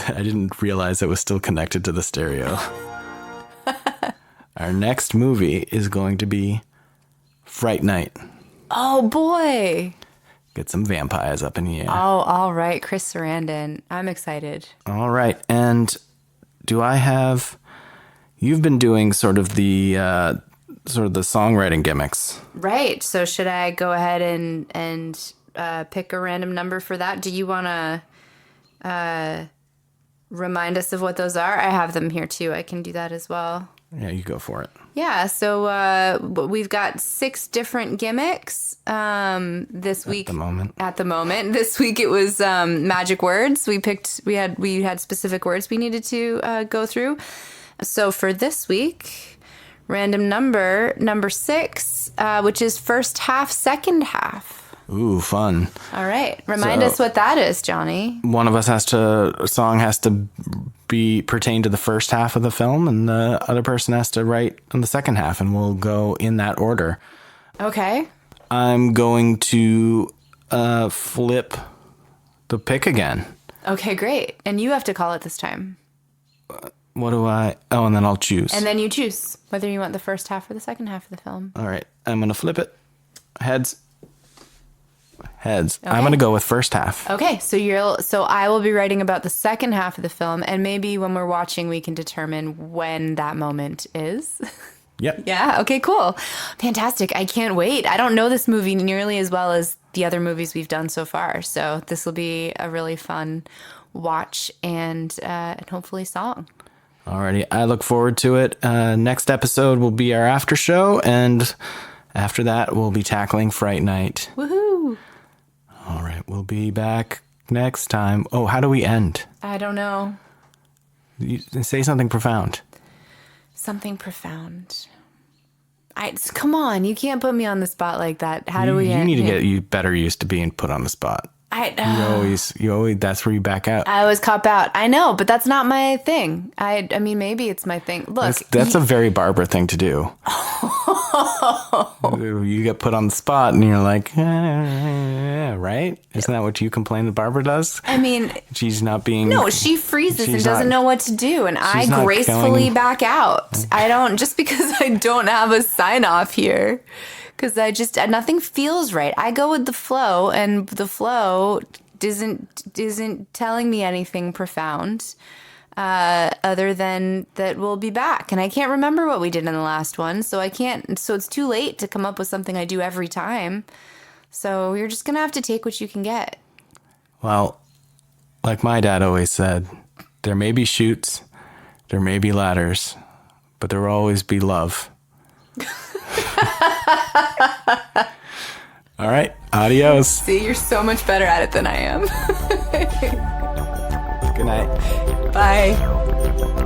I didn't realize it was still connected to the stereo. Our next movie is going to be Fright Night. Oh, boy. Get some vampires up in the air. Oh, all right. Chris Sarandon. I'm excited. All right. And you've been doing sort of the songwriting gimmicks. Right. So should I go ahead and pick a random number for that? Do you want to remind us of what those are? I have them here too. I can do that as well. Yeah, you go for it. Yeah, so we've got 6 different gimmicks this week. At the moment, this week it was magic words. We had specific words we needed to go through. So for this week, random number 6, which is first half, second half. Ooh, fun. All right. Remind us what that is, Johnny. One of us a song has to pertain to the first half of the film, and the other person has to write on the second half, and we'll go in that order. Okay. I'm going to flip the pick again. Okay, great. And you have to call it this time. What do I... Oh, and then I'll choose. And then you choose whether you want the first half or the second half of the film. All right. I'm going to flip it. Heads. Okay. I'm going to go with first half. Okay, so I will be writing about the second half of the film, and maybe when we're watching, we can determine when that moment is. Yep. Yeah, okay, cool. Fantastic. I can't wait. I don't know this movie nearly as well as the other movies we've done so far, so this will be a really fun watch and hopefully song. Alrighty, I look forward to it. Next episode will be our after show, and after that, we'll be tackling Fright Night. Woohoo! All right, we'll be back next time. Oh, how do we end? I don't know. You say something profound. Something profound. Come on, you can't put me on the spot like that. How do we end? You need to get better used to being put on the spot. You always, that's where you back out. I always cop out. I know, but that's not my thing. I mean, maybe it's my thing. Look, That's a very Barbara thing to do. You get put on the spot and you're like, right? Isn't that what you complain that Barbara does? I mean, She's not being... no, she freezes and she's doesn't not- know what to do, and I she's not gracefully going- back out. I don't, just because I don't have a sign off here, because nothing feels right. I go with the flow, and the flow isn't telling me anything profound. Other than that we'll be back. And I can't remember what we did in the last one, so it's too late to come up with something I do every time. So you're just going to have to take what you can get. Well, like my dad always said, there may be chutes, there may be ladders, but there will always be love. All right, adios. See, you're so much better at it than I am. Good night. Bye.